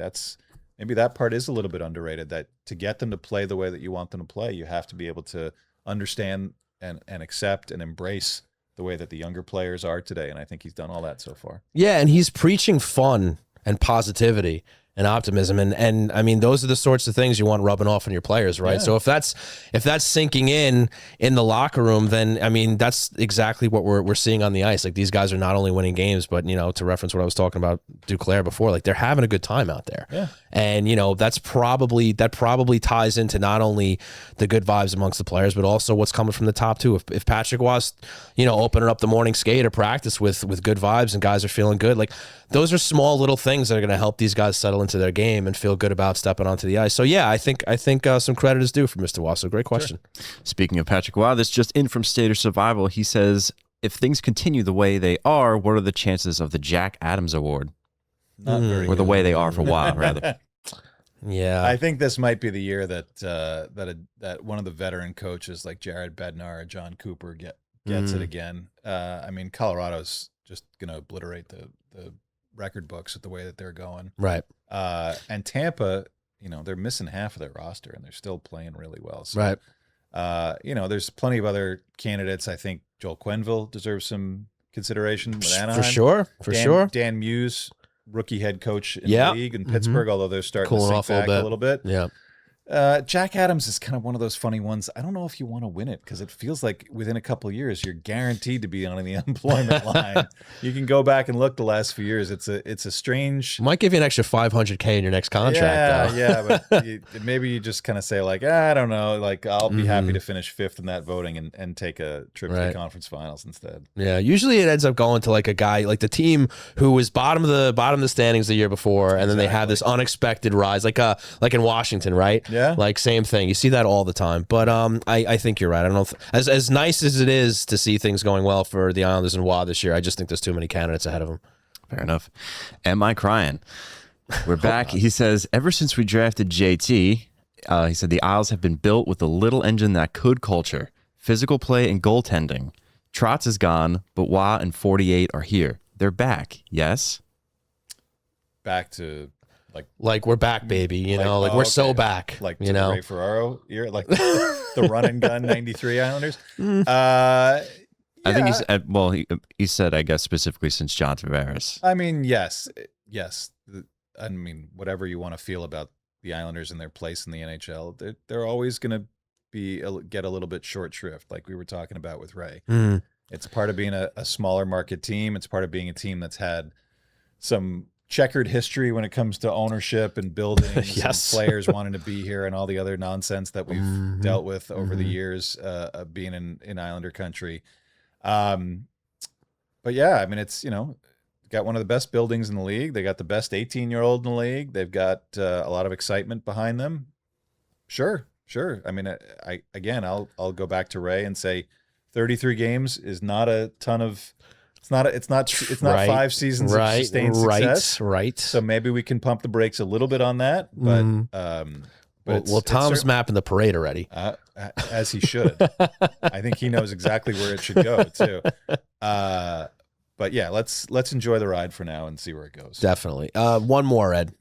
maybe that part is a little bit underrated, that to get them to play the way that you want them to play, you have to be able to understand and accept and embrace the way that the younger players are today. And I think he's done all that so far. Yeah, and he's preaching fun and positivity and optimism, and I mean, those are the sorts of things you want rubbing off on your players, right? Yeah. So if that's sinking in the locker room, then I mean, that's exactly what we're seeing on the ice. Like, these guys are not only winning games, but to reference what I was talking about Duclair before, like, they're having a good time out there. Yeah. And that probably ties into not only the good vibes amongst the players, but also what's coming from the top too. If Patrick was, opening up the morning skate or practice with good vibes and guys are feeling good, like, those are small little things that are going to help these guys settle into their game and feel good about stepping onto the ice. So yeah, I think some credit is due for Mr. Waugh. So great question. Sure. Speaking of Patrick Waugh, this just in from State of Survival. He says, if things continue the way they are, what are the chances of the Jack Adams Award? Not very Or good. the way they are for Waugh, rather. Yeah. I think this might be the year that one of the veteran coaches like Jared Bednar or John Cooper gets it again. I mean, Colorado's just going to obliterate the record books with the way that they're going. Right. And Tampa, they're missing half of their roster and they're still playing really well. So, Right. there's plenty of other candidates. I think Joel Quenneville deserves some consideration with Anaheim. For sure. Dan Muse, rookie head coach in Yeah. the league in Pittsburgh, although they're starting Cooling to off sink back a little bit. Yeah. Jack Adams is kind of one of those funny ones. I don't know if you want to win it because it feels like within a couple of years you're guaranteed to be on the unemployment line. You can go back and look the last few years. It's a strange. Might give you an extra $500K in your next contract. Though. Yeah, but maybe you just kind of say like, I don't know, like I'll be happy to finish fifth in that voting and take a trip to the conference finals instead. Yeah, usually it ends up going to like a guy like the team who was bottom of the standings the year before, and then they have this unexpected rise, like in Washington, right? Yeah. Like same thing. You see that all the time. But I think you're right. I don't know if, as nice as it is to see things going well for the Islanders and Waugh this year, I just think there's too many candidates ahead of them. Fair enough. Am I crying? We're back. He says, ever since we drafted JT, he said the Isles have been built with a little engine that could culture, physical play and goaltending. Trotz is gone, but Waugh and 48 are here. They're back. Yes? Back to like we're back, baby. We're so back. Like you know, Ray Ferraro year, like the run and gun '93 Islanders. I think he said, I guess specifically since John Tavares. I mean, yes. I mean, whatever you want to feel about the Islanders and their place in the NHL, they're always going to get a little bit short shrift, like we were talking about with Ray. It's part of being a smaller market team. It's part of being a team that's had some checkered history when it comes to ownership and buildings and players wanting to be here and all the other nonsense that we've dealt with over the years of being in Islander country. But yeah, I mean, it's, got one of the best buildings in the league. They got the best 18-year-old in the league. They've got a lot of excitement behind them. Sure. I mean, I'll go back to Ray and say 33 games is not a ton of. It's not 5 seasons of sustained success. Right. So maybe we can pump the brakes a little bit on that. But well, Tom's mapping the parade already, as he should. I think he knows exactly where it should go too. But yeah, let's enjoy the ride for now and see where it goes. Definitely. One more, Ed.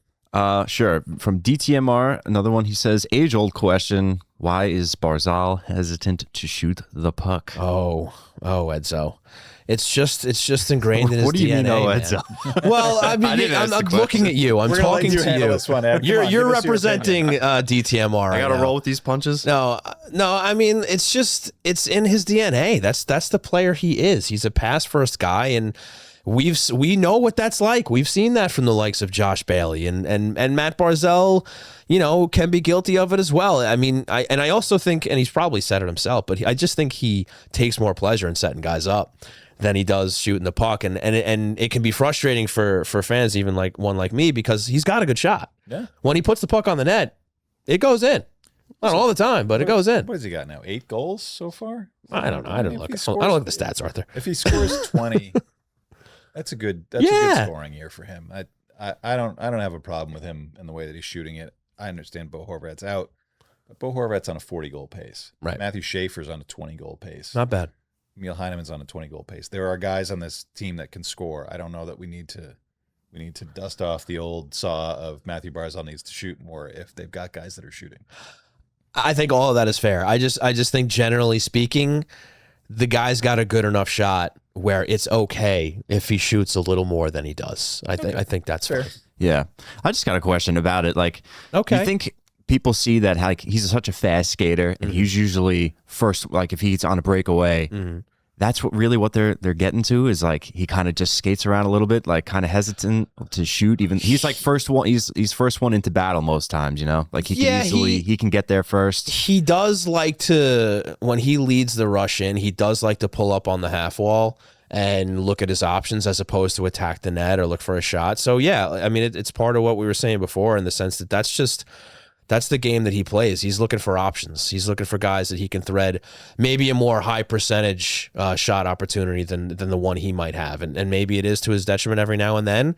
Sure. From DTMR, another one. He says, age-old question: why is Barzal hesitant to shoot the puck? Oh, Edzo. It's just ingrained in his DNA. What do you mean, Edzo? Well, I mean, I'm looking at you. I'm talking to you. You're representing DTMR. I got to roll with these punches. No. I mean, it's in his DNA. That's the player he is. He's a pass first guy, and we know what that's like. We've seen that from the likes of Josh Bailey and Matt Barzal, can be guilty of it as well. I mean, I also think, and he's probably said it himself, but I just think he takes more pleasure in setting guys up than he does shooting the puck, and it can be frustrating for fans, even like one like me, because he's got a good shot. Yeah. When he puts the puck on the net, it goes in. Not all the time, but it goes in. What has he got now? 8 goals so far? I don't know. I don't look at the stats, Arthur. If he scores 20, that's a good scoring year for him. I don't have a problem with him and the way that he's shooting it. I understand Bo Horvat's out, but Bo Horvat's on a 40-goal pace. Right. Matthew Schaefer's on a 20-goal pace. Not bad. Emil Heineman's on a 20-goal pace. There are guys on this team that can score. I don't know that we need to dust off the old saw of Matthew Barzal needs to shoot more if they've got guys that are shooting. I think all of that is fair. I just think, generally speaking, the guy's got a good enough shot where it's okay if he shoots a little more than he does. I think that's fair. Yeah. I just got a question about it. Like, okay. You think people see that he's such a fast skater, and he's usually first, like if he's on a breakaway, that's what they're getting to, is like he kind of just skates around a little bit, like kind of hesitant to shoot. Even he's like first one, he's first one into battle most times, like he can he can get there first. He does like to, when he leads the rush in, he does like to pull up on the half wall and look at his options as opposed to attack the net or look for a shot. So yeah, I mean, it's part of what we were saying before, in the sense that that's the game that he plays. He's looking for options. He's looking for guys that he can thread maybe a more high percentage shot opportunity than the one he might have. And maybe it is to his detriment every now and then.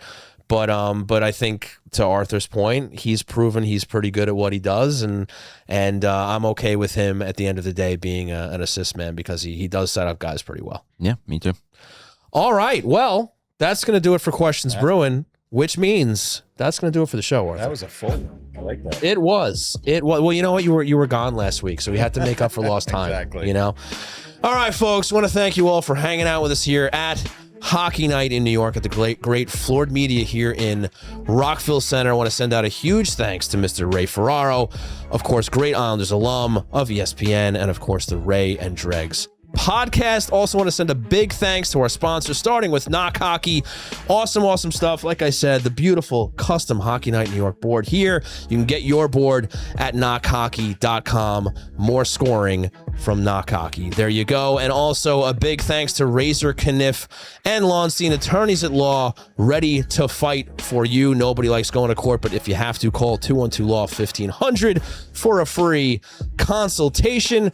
But I think, to Arthur's point, he's proven he's pretty good at what he does. And I'm okay with him at the end of the day being an assist man, because he does set up guys pretty well. Yeah, me too. All right. Well, that's going to do it for Questions Brewing, which means that's going to do it for the show, Arthur. That was a full one. I like that. It was. Well, you know what? You were gone last week, so we had to make up for lost time. Exactly. All right, folks. Want to thank you all for hanging out with us here at Hockey Night in New York at the great Floored Media here in Rockville Center. I want to send out a huge thanks to Mr. Ray Ferraro, of course, great Islanders alum of ESPN, and of course the Ray and Dregs podcast. Also want to send a big thanks to our sponsors, starting with Knock Hockey. Awesome stuff. Like I said, the beautiful custom Hockey Night New York board here. You can get your board at knockhockey.com. More scoring from Knock Hockey. There you go. And also a big thanks to Razor Kniff and Launstein, attorneys at law, ready to fight for you. Nobody likes going to court, but if you have to, call 212-LAW-1500 for a free consultation.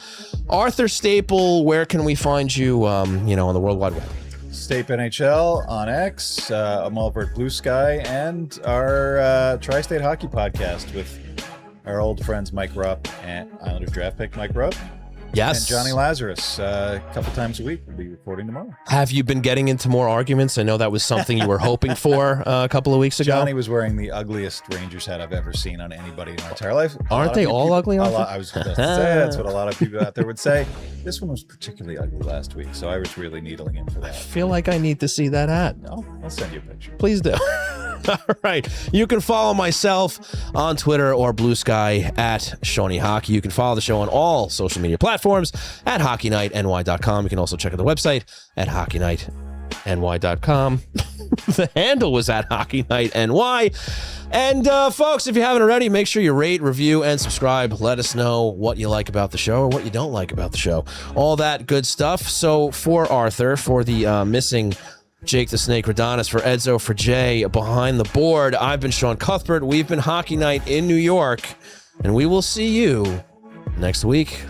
Arthur Staple, where can we find you, on the World Wide Web? Stape NHL on X, I'm all over at Blue Sky, and our Tri-State Hockey podcast with our old friends Mike Rupp and Islanders draft pick Mike Rupp. Yes. And Johnny Lazarus, a couple times a week. We'll be recording tomorrow. Have you been getting into more arguments? I know that was something you were hoping for a couple of weeks ago. Johnny was wearing the ugliest Rangers hat I've ever seen on anybody in my entire life. Aren't they all ugly? I was just to say, that's what a lot of people out there would say. This one was particularly ugly last week, so I was really needling him for that. I feel like I need to see that hat. No, I'll send you a picture. Please do. All right. You can follow myself on Twitter or Blue Sky at Shawnee Hockey. You can follow the show on all social media platforms at HockeyNightNY.com. You can also check out the website at HockeyNightNY.com. The handle was at HockeyNightNY. And folks, if you haven't already, make sure you rate, review, and subscribe. Let us know what you like about the show or what you don't like about the show. All that good stuff. So for Arthur, for the missing Jake the Snake Radonis, for Edzo, for Jay behind the board, I've been Sean Cuthbert. We've been Hockey Night in New York, and we will see you next week.